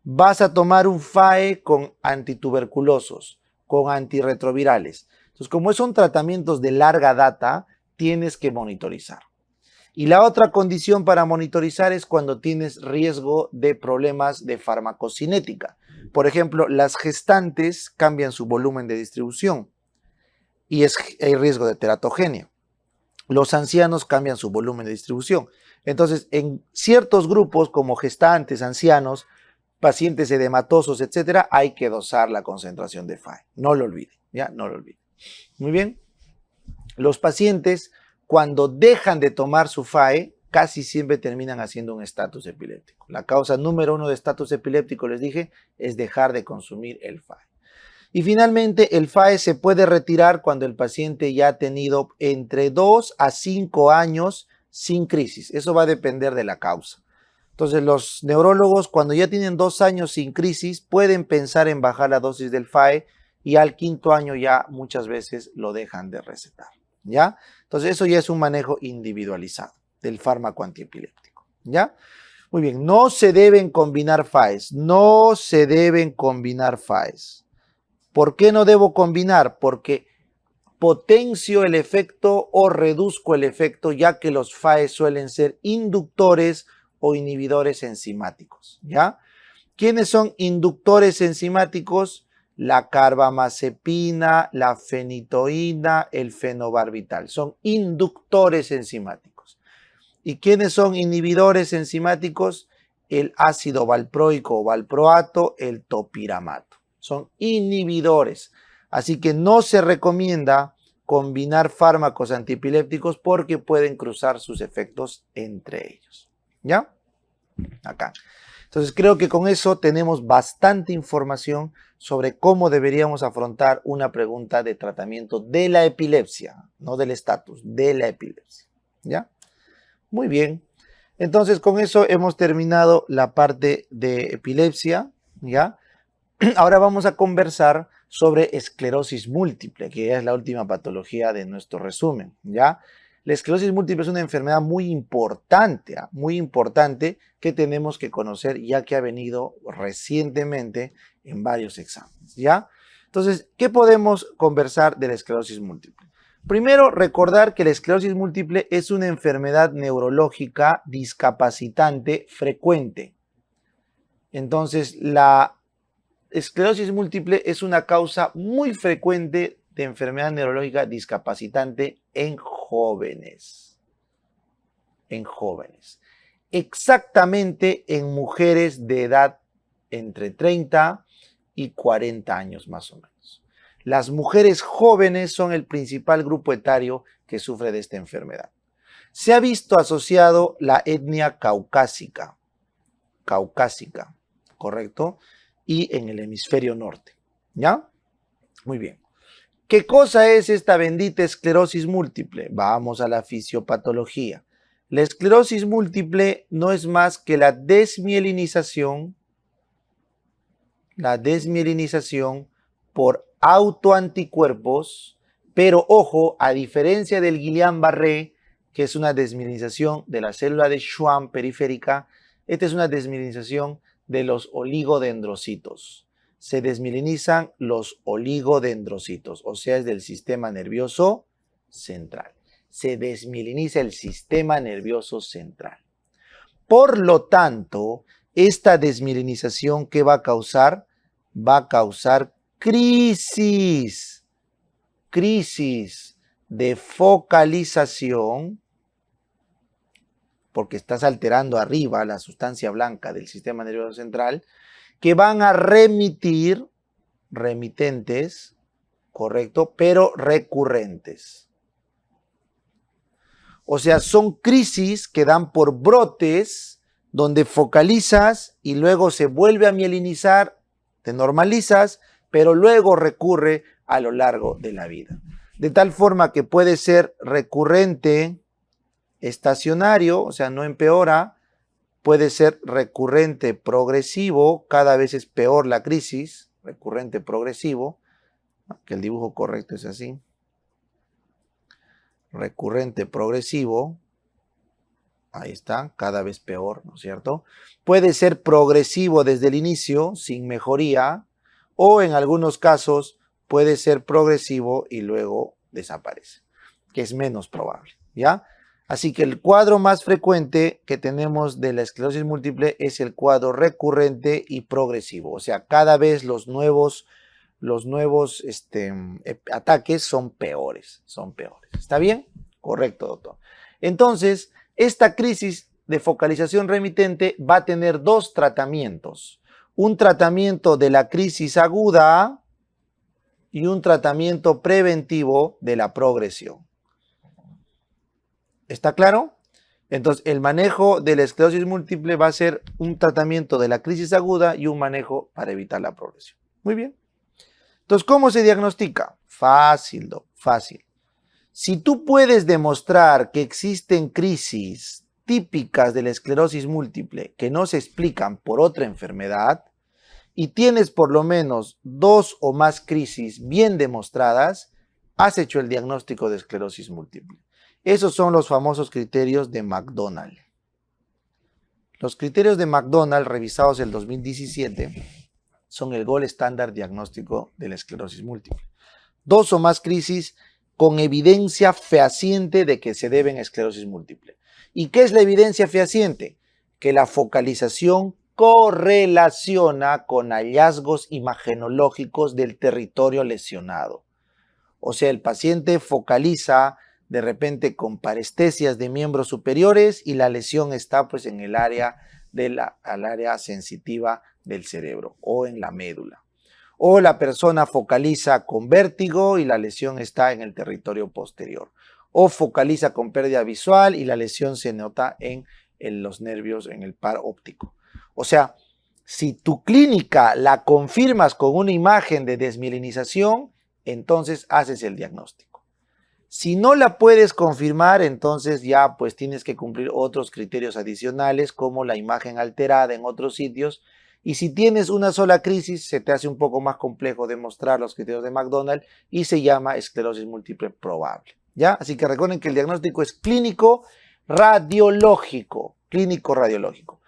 [SPEAKER 1] vas a tomar un FAE con antituberculosos, con antirretrovirales. Entonces, como son tratamientos de larga data, tienes que monitorizar. Y la otra condición para monitorizar es cuando tienes riesgo de problemas de farmacocinética. Por ejemplo, las gestantes cambian su volumen de distribución y hay riesgo de teratogenia. Los ancianos cambian su volumen de distribución. Entonces, en ciertos grupos como gestantes, ancianos, pacientes edematosos, etcétera, hay que dosar la concentración de FAE. No lo olviden, ¿ya? No lo olviden. Muy bien. Los pacientes, cuando dejan de tomar su FAE, casi siempre terminan haciendo un estatus epiléptico. La causa número 1 de estatus epiléptico, les dije, es dejar de consumir el FAE. Y finalmente, el FAE se puede retirar cuando el paciente ya ha tenido entre 2 a 5 años sin crisis. Eso va a depender de la causa. Entonces, los neurólogos, cuando ya tienen 2 años sin crisis, pueden pensar en bajar la dosis del FAE y al 5.º año ya muchas veces lo dejan de recetar, ¿ya? Entonces, eso ya es un manejo individualizado del fármaco antiepiléptico, ¿ya? Muy bien, no se deben combinar FAEs, ¿Por qué no debo combinar? Porque potencio el efecto o reduzco el efecto, ya que los FAEs suelen ser inductores o inhibidores enzimáticos, ¿ya? ¿Quiénes son inductores enzimáticos? la carbamazepina, la fenitoína, el fenobarbital. Son inductores enzimáticos. ¿Y quiénes son inhibidores enzimáticos? El ácido valproico o valproato, el topiramato. Son inhibidores. Así que no se recomienda combinar fármacos antiepilépticos porque pueden cruzar sus efectos entre ellos. ¿Ya? Acá. Entonces creo que con eso tenemos bastante información sobre cómo deberíamos afrontar una pregunta de tratamiento de la epilepsia, no del estatus, de la epilepsia. ¿Ya? Muy bien. Entonces con eso hemos terminado la parte de epilepsia. ¿Ya? Ahora vamos a conversar sobre esclerosis múltiple, que es la última patología de nuestro resumen, ¿ya? La esclerosis múltiple es una enfermedad muy importante que tenemos que conocer ya que ha venido recientemente en varios exámenes, ¿ya? Entonces, ¿qué podemos conversar de la esclerosis múltiple? Primero, recordar que la esclerosis múltiple es una enfermedad neurológica discapacitante frecuente. Entonces, la esclerosis múltiple es una causa muy frecuente de enfermedad neurológica discapacitante en jóvenes. En jóvenes. Exactamente en mujeres de edad entre 30 y 40 años más o menos. Las mujeres jóvenes son el principal grupo etario que sufre de esta enfermedad. Se ha visto asociado la etnia caucásica, ¿correcto? Y en el hemisferio norte, ¿ya? Muy bien. ¿Qué cosa es esta bendita esclerosis múltiple? Vamos a la fisiopatología. La esclerosis múltiple no es más que la desmielinización por autoanticuerpos, pero ojo, a diferencia del Guillain-Barré, que es una desmielinización de la célula de Schwann periférica, esta es una desmielinización de los oligodendrocitos. Se desmielinizan los oligodendrocitos, o sea, es del sistema nervioso central. Se desmieliniza el sistema nervioso central. Por lo tanto, esta desmielinización, ¿qué va a causar? Va a causar crisis de focalización, porque estás alterando arriba la sustancia blanca del sistema nervioso central, que van a remitentes, correcto, pero recurrentes. O sea, son crisis que dan por brotes donde focalizas y luego se vuelve a mielinizar, te normalizas, pero luego recurre a lo largo de la vida. De tal forma que puede ser recurrente, estacionario, o sea, no empeora, puede ser recurrente progresivo, cada vez es peor la crisis, recurrente progresivo, que el dibujo correcto es así, recurrente progresivo, ahí está, cada vez peor, ¿no es cierto? Puede ser progresivo desde el inicio, sin mejoría, o en algunos casos puede ser progresivo y luego desaparece, que es menos probable, ¿ya? Así que el cuadro más frecuente que tenemos de la esclerosis múltiple es el cuadro recurrente y progresivo. O sea, cada vez los nuevos ataques son peores. ¿Está bien? Correcto, doctor. Entonces, esta crisis de focalización remitente va a tener dos tratamientos. Un tratamiento de la crisis aguda y un tratamiento preventivo de la progresión. ¿Está claro? Entonces, el manejo de la esclerosis múltiple va a ser un tratamiento de la crisis aguda y un manejo para evitar la progresión. Muy bien. Entonces, ¿cómo se diagnostica? Fácil, fácil. Si tú puedes demostrar que existen crisis típicas de la esclerosis múltiple que no se explican por otra enfermedad y tienes por lo menos 2 o más crisis bien demostradas, has hecho el diagnóstico de esclerosis múltiple. Esos son los famosos criterios de McDonald. Los criterios de McDonald, revisados en el 2017, son el gold estándar diagnóstico de la esclerosis múltiple. 2 o más crisis con evidencia fehaciente de que se deben a esclerosis múltiple. ¿Y qué es la evidencia fehaciente? Que la focalización correlaciona con hallazgos imagenológicos del territorio lesionado. O sea, el paciente focaliza de repente con parestesias de miembros superiores y la lesión está pues en el área al área sensitiva del cerebro o en la médula. O la persona focaliza con vértigo y la lesión está en el territorio posterior. O focaliza con pérdida visual y la lesión se nota en los nervios, en el par óptico. O sea, si tu clínica la confirmas con una imagen de desmielinización, entonces haces el diagnóstico. Si no la puedes confirmar, entonces ya pues tienes que cumplir otros criterios adicionales como la imagen alterada en otros sitios. Y si tienes una sola crisis, se te hace un poco más complejo demostrar los criterios de McDonald y se llama esclerosis múltiple probable. ¿Ya? Así que recuerden que el diagnóstico es clínico radiológico. Clínico radiológico.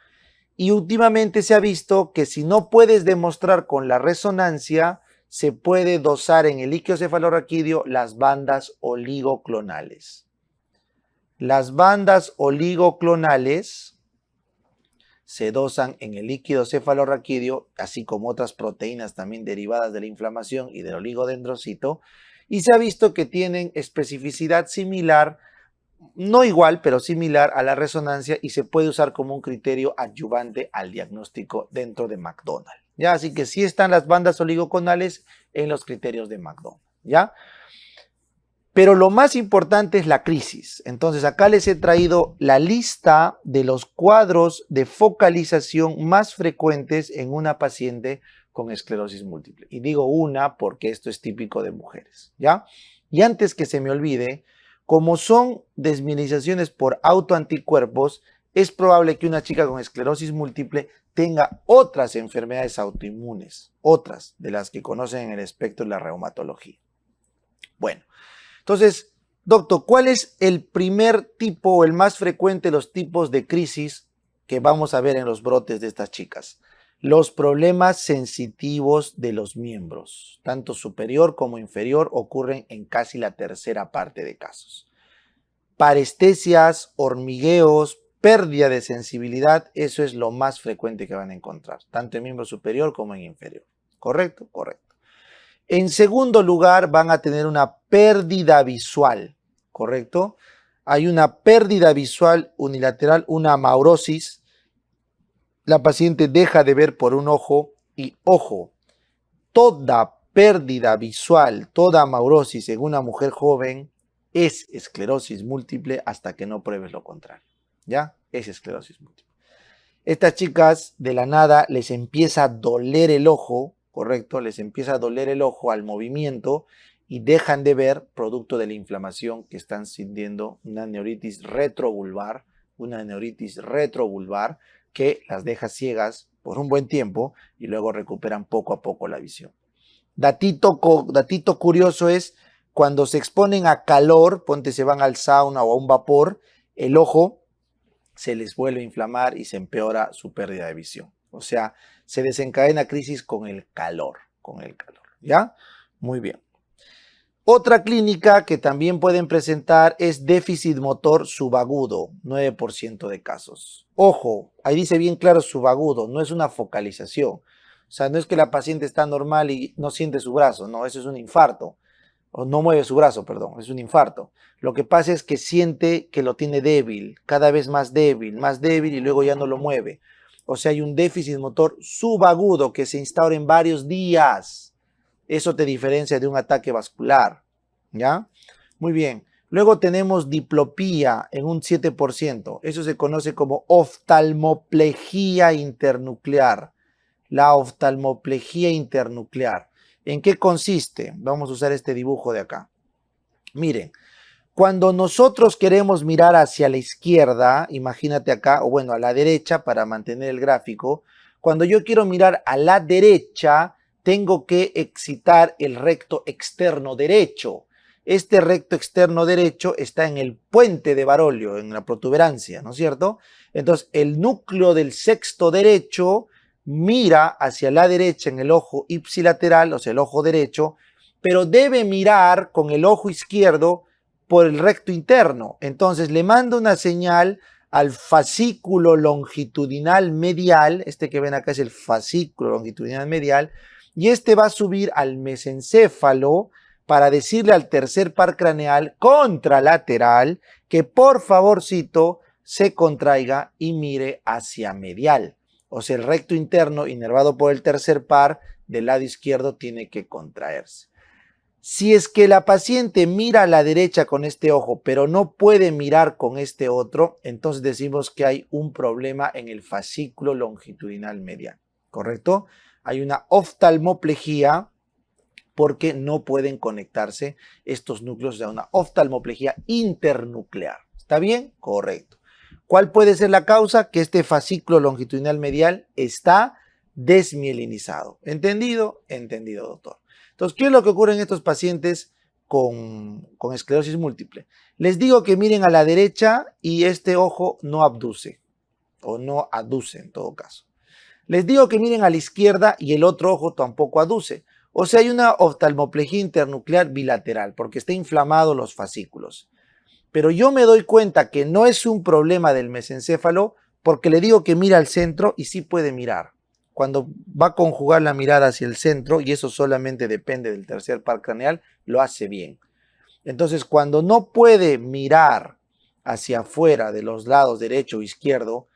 [SPEAKER 1] Y últimamente se ha visto que si no puedes demostrar con la resonancia, se puede dosar en el líquido cefalorraquídeo las bandas oligoclonales. Las bandas oligoclonales se dosan en el líquido cefalorraquídeo, así como otras proteínas también derivadas de la inflamación y del oligodendrocito, y se ha visto que tienen especificidad similar, no igual, pero similar a la resonancia y se puede usar como un criterio adyuvante al diagnóstico dentro de McDonald. ¿Ya? Así que sí están las bandas oligoclonales en los criterios de McDonald. ¿Ya? Pero lo más importante es la crisis. Entonces acá les he traído la lista de los cuadros de focalización más frecuentes en una paciente con esclerosis múltiple. Y digo una porque esto es típico de mujeres. ¿Ya? Y antes que se me olvide, como son desmielinizaciones por autoanticuerpos, es probable que una chica con esclerosis múltiple tenga otras enfermedades autoinmunes, otras de las que conocen en el espectro de la reumatología. Bueno, entonces, doctor, ¿cuál es el primer tipo o el más frecuente de los tipos de crisis que vamos a ver en los brotes de estas chicas? Los problemas sensitivos de los miembros, tanto superior como inferior, ocurren en casi la tercera parte de casos. Parestesias, hormigueos, pérdida de sensibilidad, eso es lo más frecuente que van a encontrar, tanto en miembro superior como en inferior. ¿Correcto? Correcto. En segundo lugar, van a tener una pérdida visual, ¿correcto? Hay una pérdida visual unilateral, una amaurosis. La paciente deja de ver por un ojo y, ojo, toda pérdida visual, toda amaurosis en una mujer joven es esclerosis múltiple hasta que no pruebes lo contrario. ¿Ya? Es esclerosis múltiple. Estas chicas de la nada les empieza a doler el ojo, ¿correcto? Les empieza a doler el ojo al movimiento y dejan de ver producto de la inflamación que están sintiendo una neuritis retrovulvar que las deja ciegas por un buen tiempo y luego recuperan poco a poco la visión. Datito curioso es cuando se exponen a calor, ponte se van al sauna o a un vapor, el ojo se les vuelve a inflamar y se empeora su pérdida de visión. O sea, se desencadena crisis con el calor, ¿ya? Muy bien. Otra clínica que también pueden presentar es déficit motor subagudo, 9% de casos. Ojo, ahí dice bien claro subagudo, no es una focalización. O sea, no es que la paciente está normal y no siente su brazo, no, eso es un infarto. O no mueve su brazo, perdón, es un infarto. Lo que pasa es que siente que lo tiene débil, cada vez más débil y luego ya no lo mueve. O sea, hay un déficit motor subagudo que se instaura en varios días. Eso te diferencia de un ataque vascular, ¿ya? Muy bien. Luego tenemos diplopía en un 7%. Eso se conoce como oftalmoplejía internuclear. La oftalmoplejía internuclear. ¿En qué consiste? Vamos a usar este dibujo de acá. Miren, cuando nosotros queremos mirar hacia la izquierda, imagínate acá, o bueno, a la derecha para mantener el gráfico, cuando yo quiero mirar a la derecha, tengo que excitar el recto externo derecho. Este recto externo derecho está en el puente de Barolio, en la protuberancia, ¿no es cierto? Entonces, el núcleo del sexto derecho mira hacia la derecha en el ojo ipsilateral, o sea, el ojo derecho, pero debe mirar con el ojo izquierdo por el recto interno. Entonces le mando una señal al fascículo longitudinal medial, este que ven acá es el fascículo longitudinal medial, y este va a subir al mesencéfalo para decirle al tercer par craneal contralateral que por favorcito se contraiga y mire hacia medial. O sea, el recto interno inervado por el tercer par del lado izquierdo tiene que contraerse. Si es que la paciente mira a la derecha con este ojo, pero no puede mirar con este otro, entonces decimos que hay un problema en el fascículo longitudinal medial, ¿correcto? Hay una oftalmoplejía porque no pueden conectarse estos núcleos, a una oftalmoplejía internuclear. ¿Está bien? Correcto. ¿Cuál puede ser la causa? Que este fascículo longitudinal medial está desmielinizado. ¿Entendido? Entendido, doctor. Entonces, ¿qué es lo que ocurre en estos pacientes con esclerosis múltiple? Les digo que miren a la derecha y este ojo no abduce, o no aduce en todo caso. Les digo que miren a la izquierda y el otro ojo tampoco aduce. O sea, hay una oftalmoplejía internuclear bilateral porque está inflamado los fascículos. Pero yo me doy cuenta que no es un problema del mesencéfalo porque le digo que mira al centro y sí puede mirar. Cuando va a conjugar la mirada hacia el centro, y eso solamente depende del tercer par craneal, lo hace bien. Entonces, cuando no puede mirar hacia afuera de los lados derecho o izquierdo,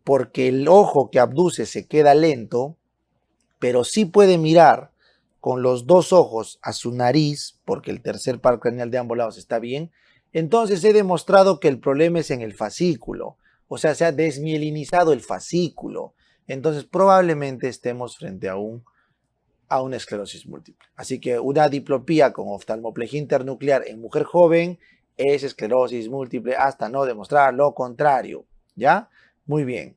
[SPEAKER 1] porque el ojo que abduce se queda lento, pero sí puede mirar con los dos ojos a su nariz, porque el tercer par craneal de ambos lados está bien, entonces he demostrado que el problema es en el fascículo, o sea, se ha desmielinizado el fascículo. Entonces probablemente estemos frente a una esclerosis múltiple. Así que una diplopía con oftalmoplejía internuclear en mujer joven es esclerosis múltiple hasta no demostrar lo contrario. ¿Ya? Muy bien.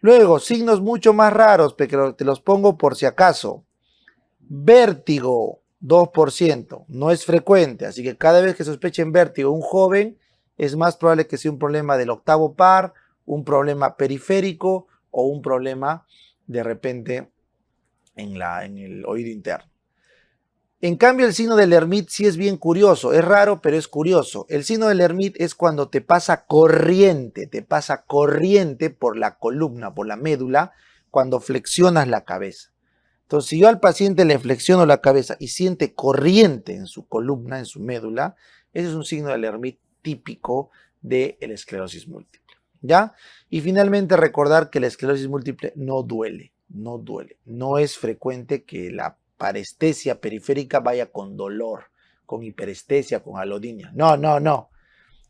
[SPEAKER 1] Luego, signos mucho más raros, pero te los pongo por si acaso. Vértigo, 2%. No es frecuente, así que cada vez que sospechen vértigo un joven, es más probable que sea un problema del octavo par, un problema periférico, o un problema de repente en el oído interno. En cambio, el signo del Hermit sí es bien curioso, es raro, pero es curioso. El signo del Hermit es cuando te pasa corriente por la columna, por la médula, cuando flexionas la cabeza. Entonces, si yo al paciente le flexiono la cabeza y siente corriente en su columna, en su médula, ese es un signo del Hermit típico de la esclerosis múltiple. ¿Ya? Y finalmente recordar que la esclerosis múltiple no duele. No es frecuente que la parestesia periférica vaya con dolor, con hiperestesia, con alodinia. No.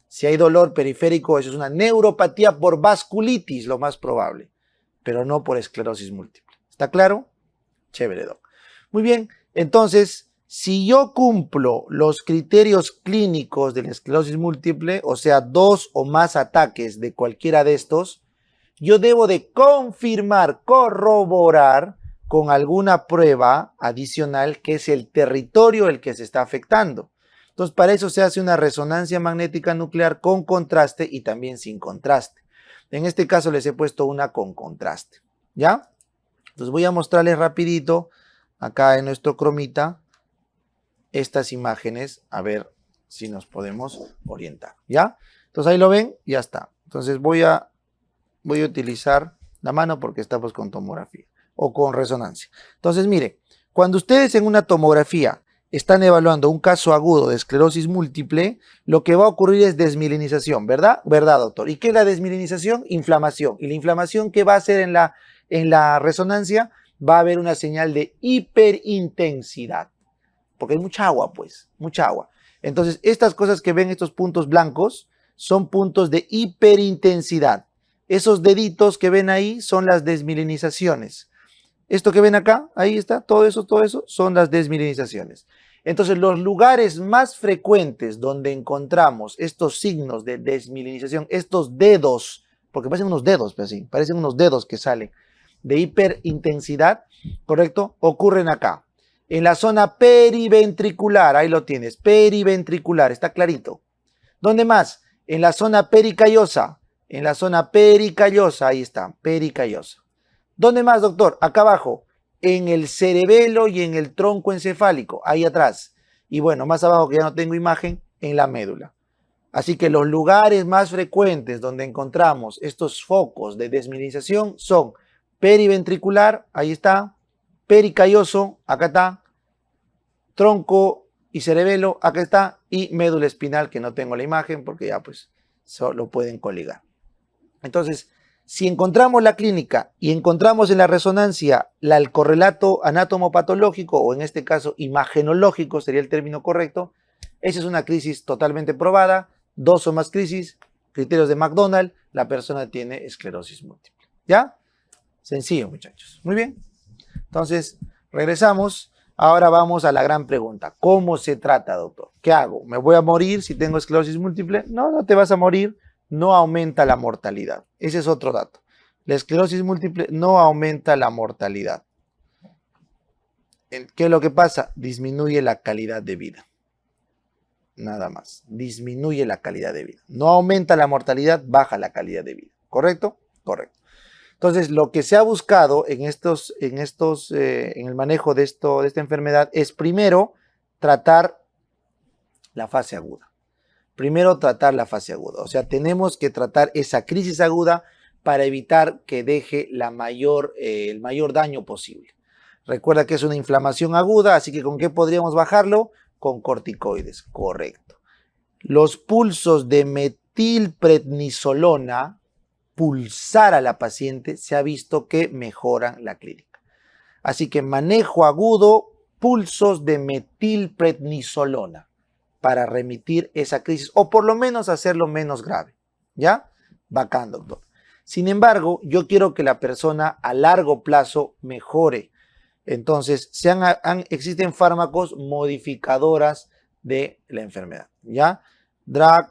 [SPEAKER 1] Si hay dolor periférico, eso es una neuropatía por vasculitis, lo más probable, pero no por esclerosis múltiple. ¿Está claro? Chévere, doc. Muy bien, entonces, si yo cumplo los criterios clínicos de la esclerosis múltiple, o sea, 2 o más ataques de cualquiera de estos, yo debo de confirmar, corroborar con alguna prueba adicional que es el territorio el que se está afectando. Entonces, para eso se hace una resonancia magnética nuclear con contraste y también sin contraste. En este caso les he puesto una con contraste, ¿ya? Entonces voy a mostrarles rapidito acá en nuestro cromita estas imágenes, a ver si nos podemos orientar, ¿ya? Entonces ahí lo ven, ya está. Entonces voy a utilizar la mano porque estamos con tomografía o con resonancia. Entonces mire, cuando ustedes en una tomografía están evaluando un caso agudo de esclerosis múltiple, lo que va a ocurrir es desmielinización, ¿verdad? ¿Verdad, doctor? ¿Y qué es la desmielinización? Inflamación. ¿Y la inflamación qué va a hacer en la resonancia? Va a haber una señal de hiperintensidad. Porque hay mucha agua, pues, mucha agua. Entonces, estas cosas que ven, estos puntos blancos, son puntos de hiperintensidad. Esos deditos que ven ahí son las desmielinizaciones. Esto que ven acá, ahí está, todo eso son las desmielinizaciones. Entonces, los lugares más frecuentes donde encontramos estos signos de desmielinización, estos dedos, porque parecen unos dedos, pues así, parecen unos dedos que salen de hiperintensidad, ¿correcto? Ocurren acá. En la zona periventricular, ahí lo tienes, periventricular, está clarito. ¿Dónde más? En la zona pericallosa, ahí está, pericallosa. ¿Dónde más, doctor? Acá abajo, en el cerebelo y en el tronco encefálico, ahí atrás. Y bueno, más abajo que ya no tengo imagen, en la médula. Así que los lugares más frecuentes donde encontramos estos focos de desmielinización son periventricular, ahí está, pericalloso, acá está, tronco y cerebelo, acá está, y médula espinal, que no tengo la imagen porque ya pues solo pueden coligar. Entonces, si encontramos la clínica y encontramos en la resonancia el correlato anatomopatológico, o en este caso imagenológico sería el término correcto, esa es una crisis totalmente probada, 2 o más crisis, criterios de McDonald, la persona tiene esclerosis múltiple. ¿Ya? Sencillo, muchachos. Muy bien. Entonces, regresamos. Ahora vamos a la gran pregunta. ¿Cómo se trata, doctor? ¿Qué hago? ¿Me voy a morir si tengo esclerosis múltiple? No, no te vas a morir. No aumenta la mortalidad. Ese es otro dato. La esclerosis múltiple no aumenta la mortalidad. ¿Qué es lo que pasa? Disminuye la calidad de vida. Nada más. Disminuye la calidad de vida. No aumenta la mortalidad, baja la calidad de vida. ¿Correcto? Correcto. Entonces, lo que se ha buscado en el manejo de esta enfermedad es primero tratar la fase aguda. Primero tratar la fase aguda. O sea, tenemos que tratar esa crisis aguda para evitar que deje el mayor daño posible. Recuerda que es una inflamación aguda, así que ¿con qué podríamos bajarlo? Con corticoides, correcto. Los pulsos de metilprednisolona, pulsar a la paciente, se ha visto que mejoran la clínica. Así que manejo agudo, pulsos de metilprednisolona para remitir esa crisis o por lo menos hacerlo menos grave. ¿Ya? Bacán, doctor. Sin embargo, yo quiero que la persona a largo plazo mejore. Entonces, existen fármacos modificadoras de la enfermedad, ¿ya? Drug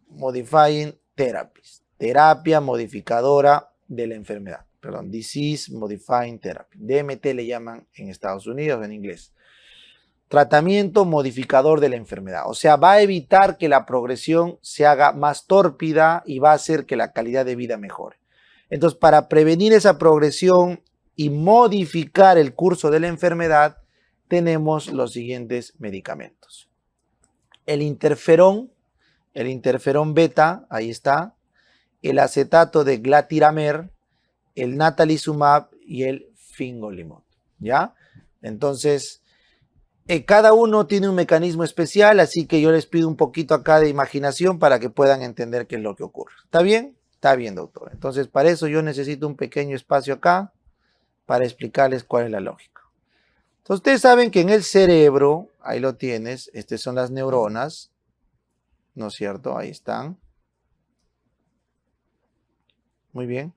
[SPEAKER 1] Modifying Therapies, terapia modificadora de la enfermedad, perdón, Disease Modifying Therapy, DMT le llaman en Estados Unidos en inglés. Tratamiento modificador de la enfermedad, o sea, va a evitar que la progresión se haga más tórpida y va a hacer que la calidad de vida mejore. Entonces, para prevenir esa progresión y modificar el curso de la enfermedad, tenemos los siguientes medicamentos. El interferón beta, ahí está, el acetato de glatiramer, el natalizumab y el fingolimod, ¿ya? Entonces, cada uno tiene un mecanismo especial, así que yo les pido un poquito acá de imaginación para que puedan entender qué es lo que ocurre. ¿Está bien? Está bien, doctor. Entonces, para eso yo necesito un pequeño espacio acá para explicarles cuál es la lógica. Entonces, ustedes saben que en el cerebro, ahí lo tienes, estas son las neuronas, ¿no es cierto? Ahí están. Muy bien.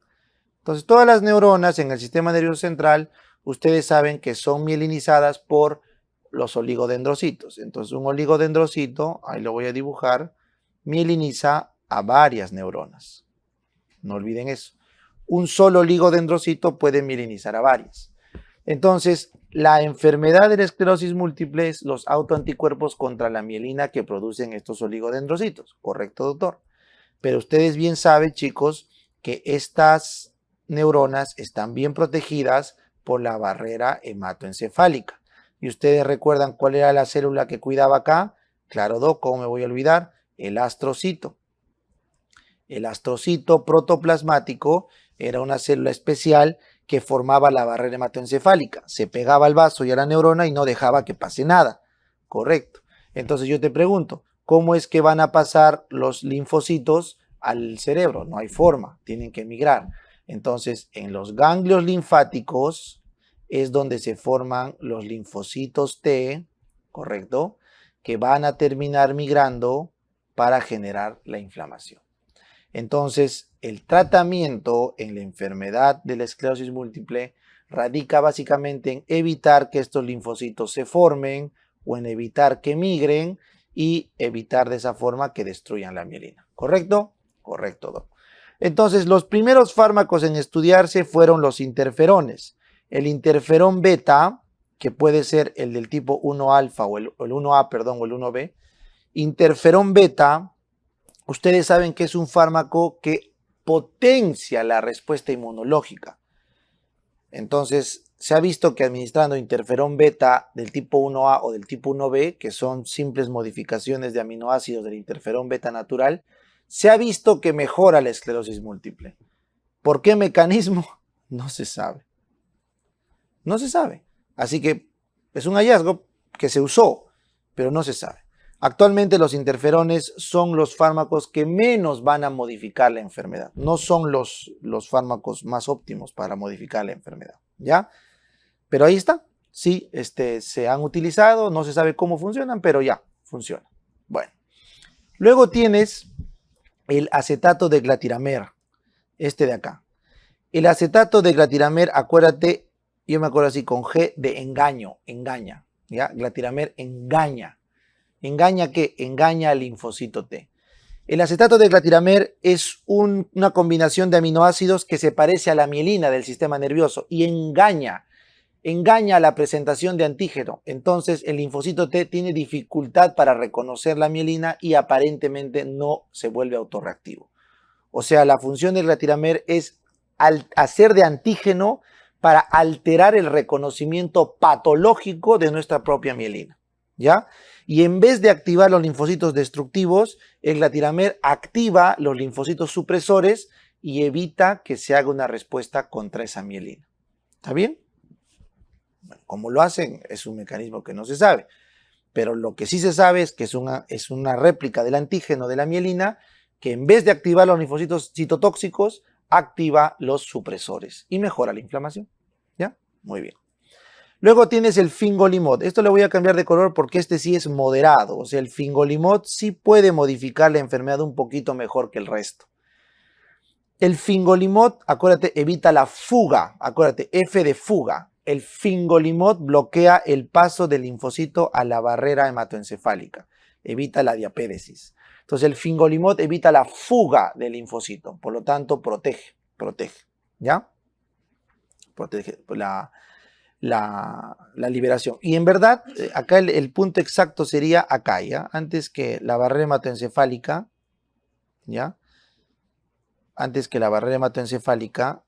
[SPEAKER 1] Entonces, todas las neuronas en el sistema nervioso central, ustedes saben que son mielinizadas por los oligodendrocitos. Entonces, un oligodendrocito, ahí lo voy a dibujar, mieliniza a varias neuronas. No olviden eso. Un solo oligodendrocito puede mielinizar a varias. Entonces, la enfermedad de la esclerosis múltiple es los autoanticuerpos contra la mielina que producen estos oligodendrocitos. ¿Correcto, doctor? Pero ustedes bien saben, chicos, que estas neuronas están bien protegidas por la barrera hematoencefálica. ¿Y ustedes recuerdan cuál era la célula que cuidaba acá? Claro, doc, ¿cómo me voy a olvidar? El astrocito. El astrocito protoplasmático era una célula especial que formaba la barrera hematoencefálica. Se pegaba al vaso y a la neurona y no dejaba que pase nada. Correcto. Entonces yo te pregunto, ¿cómo es que van a pasar los linfocitos al cerebro? No hay forma, tienen que migrar. Entonces, en los ganglios linfáticos es donde se forman los linfocitos T, ¿correcto? Que van a terminar migrando para generar la inflamación. Entonces, el tratamiento en la enfermedad de la esclerosis múltiple radica básicamente en evitar que estos linfocitos se formen o en evitar que migren y evitar de esa forma que destruyan la mielina. ¿Correcto? Correcto, doc. Entonces, los primeros fármacos en estudiarse fueron los interferones. El interferón beta, que puede ser el del tipo 1 alfa o el 1A, perdón, o el 1B. Interferón beta, ustedes saben que es un fármaco que potencia la respuesta inmunológica. Entonces, se ha visto que administrando interferón beta del tipo 1A o del tipo 1B, que son simples modificaciones de aminoácidos del interferón beta natural, se ha visto que mejora la esclerosis múltiple. ¿Por qué mecanismo? No se sabe. No se sabe. Así que es un hallazgo que se usó, pero no se sabe. Actualmente los interferones son los fármacos que menos van a modificar la enfermedad. No son los fármacos más óptimos para modificar la enfermedad, ¿ya? Pero ahí está. Sí, se han utilizado, no se sabe cómo funcionan, pero ya, funcionan. Bueno. Luego tienes el acetato de glatiramer, este de acá. El acetato de glatiramer, acuérdate, yo me acuerdo así, con G de engaño, engaña, ¿ya? Glatiramer engaña. ¿Engaña qué? Engaña al linfocito T. El acetato de glatiramer es una combinación de aminoácidos que se parece a la mielina del sistema nervioso y engaña la presentación de antígeno. Entonces el linfocito T tiene dificultad para reconocer la mielina y aparentemente no se vuelve autorreactivo. O sea, la función del glatiramer es hacer de antígeno para alterar el reconocimiento patológico de nuestra propia mielina, ¿ya? Y en vez de activar los linfocitos destructivos, el glatiramer activa los linfocitos supresores y evita que se haga una respuesta contra esa mielina. ¿Está bien? Bueno, ¿cómo lo hacen? Es un mecanismo que no se sabe. Pero lo que sí se sabe es que es una réplica del antígeno de la mielina que en vez de activar los linfocitos citotóxicos, activa los supresores y mejora la inflamación. ¿Ya? Muy bien. Luego tienes el fingolimod. Esto le voy a cambiar de color porque este sí es moderado. O sea, el fingolimod sí puede modificar la enfermedad un poquito mejor que el resto. El fingolimod, acuérdate, evita la fuga. Acuérdate, F de fuga. El fingolimod bloquea el paso del linfocito a la barrera hematoencefálica. Evita la diapédesis. Entonces el fingolimod evita la fuga del linfocito. Por lo tanto, protege. ¿Ya? Protege la liberación. Y en verdad, acá el punto exacto sería acá, ¿ya? Antes que la barrera hematoencefálica, ¿ya? Antes que la barrera hematoencefálica,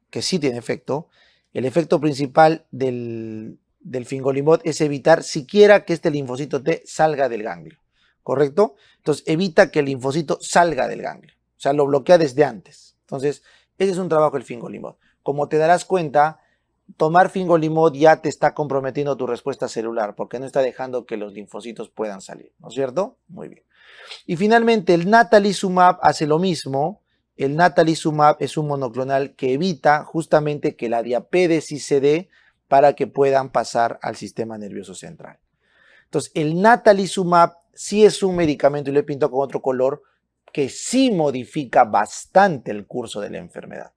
[SPEAKER 1] que sí tiene efecto, el efecto principal del fingolimod es evitar siquiera que este linfocito T salga del ganglio, ¿correcto? Entonces evita que el linfocito salga del ganglio, o sea, lo bloquea desde antes. Entonces, ese es un trabajo del fingolimod. Como te darás cuenta, tomar fingolimod ya te está comprometiendo tu respuesta celular, porque no está dejando que los linfocitos puedan salir, ¿no es cierto? Muy bien. Y finalmente, el natalizumab hace lo mismo. El natalizumab es un monoclonal que evita justamente que la diapédesis se dé para que puedan pasar al sistema nervioso central. Entonces, el natalizumab sí es un medicamento, y lo he pintado con otro color, que sí modifica bastante el curso de la enfermedad.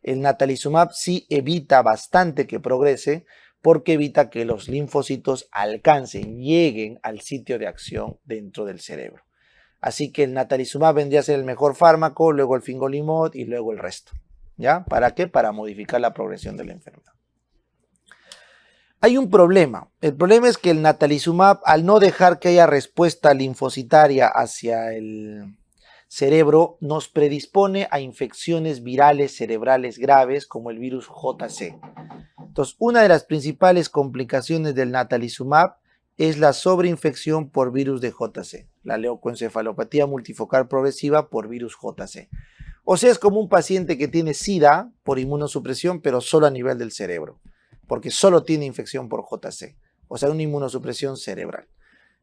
[SPEAKER 1] El natalizumab sí evita bastante que progrese porque evita que los linfocitos alcancen, lleguen al sitio de acción dentro del cerebro. Así que el natalizumab vendría a ser el mejor fármaco, luego el fingolimod y luego el resto. ¿Ya? ¿Para qué? Para modificar la progresión de la enfermedad. Hay un problema. El problema es que el natalizumab, al no dejar que haya respuesta linfocitaria hacia el cerebro, nos predispone a infecciones virales cerebrales graves como el virus JC. Entonces, una de las principales complicaciones del natalizumab es la sobreinfección por virus de JC, la leucoencefalopatía multifocal progresiva por virus JC. O sea, es como un paciente que tiene SIDA por inmunosupresión, pero solo a nivel del cerebro, porque solo tiene infección por JC, o sea, una inmunosupresión cerebral.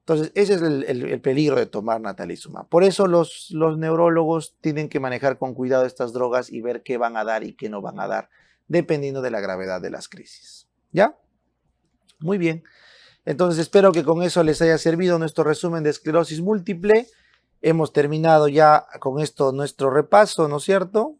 [SPEAKER 1] Entonces, ese es el peligro de tomar natalizumab. Por eso los neurólogos tienen que manejar con cuidado estas drogas y ver qué van a dar y qué no van a dar, dependiendo de la gravedad de las crisis. ¿Ya? Muy bien. Entonces, espero que con eso les haya servido nuestro resumen de esclerosis múltiple. Hemos terminado ya con esto nuestro repaso, ¿no es cierto?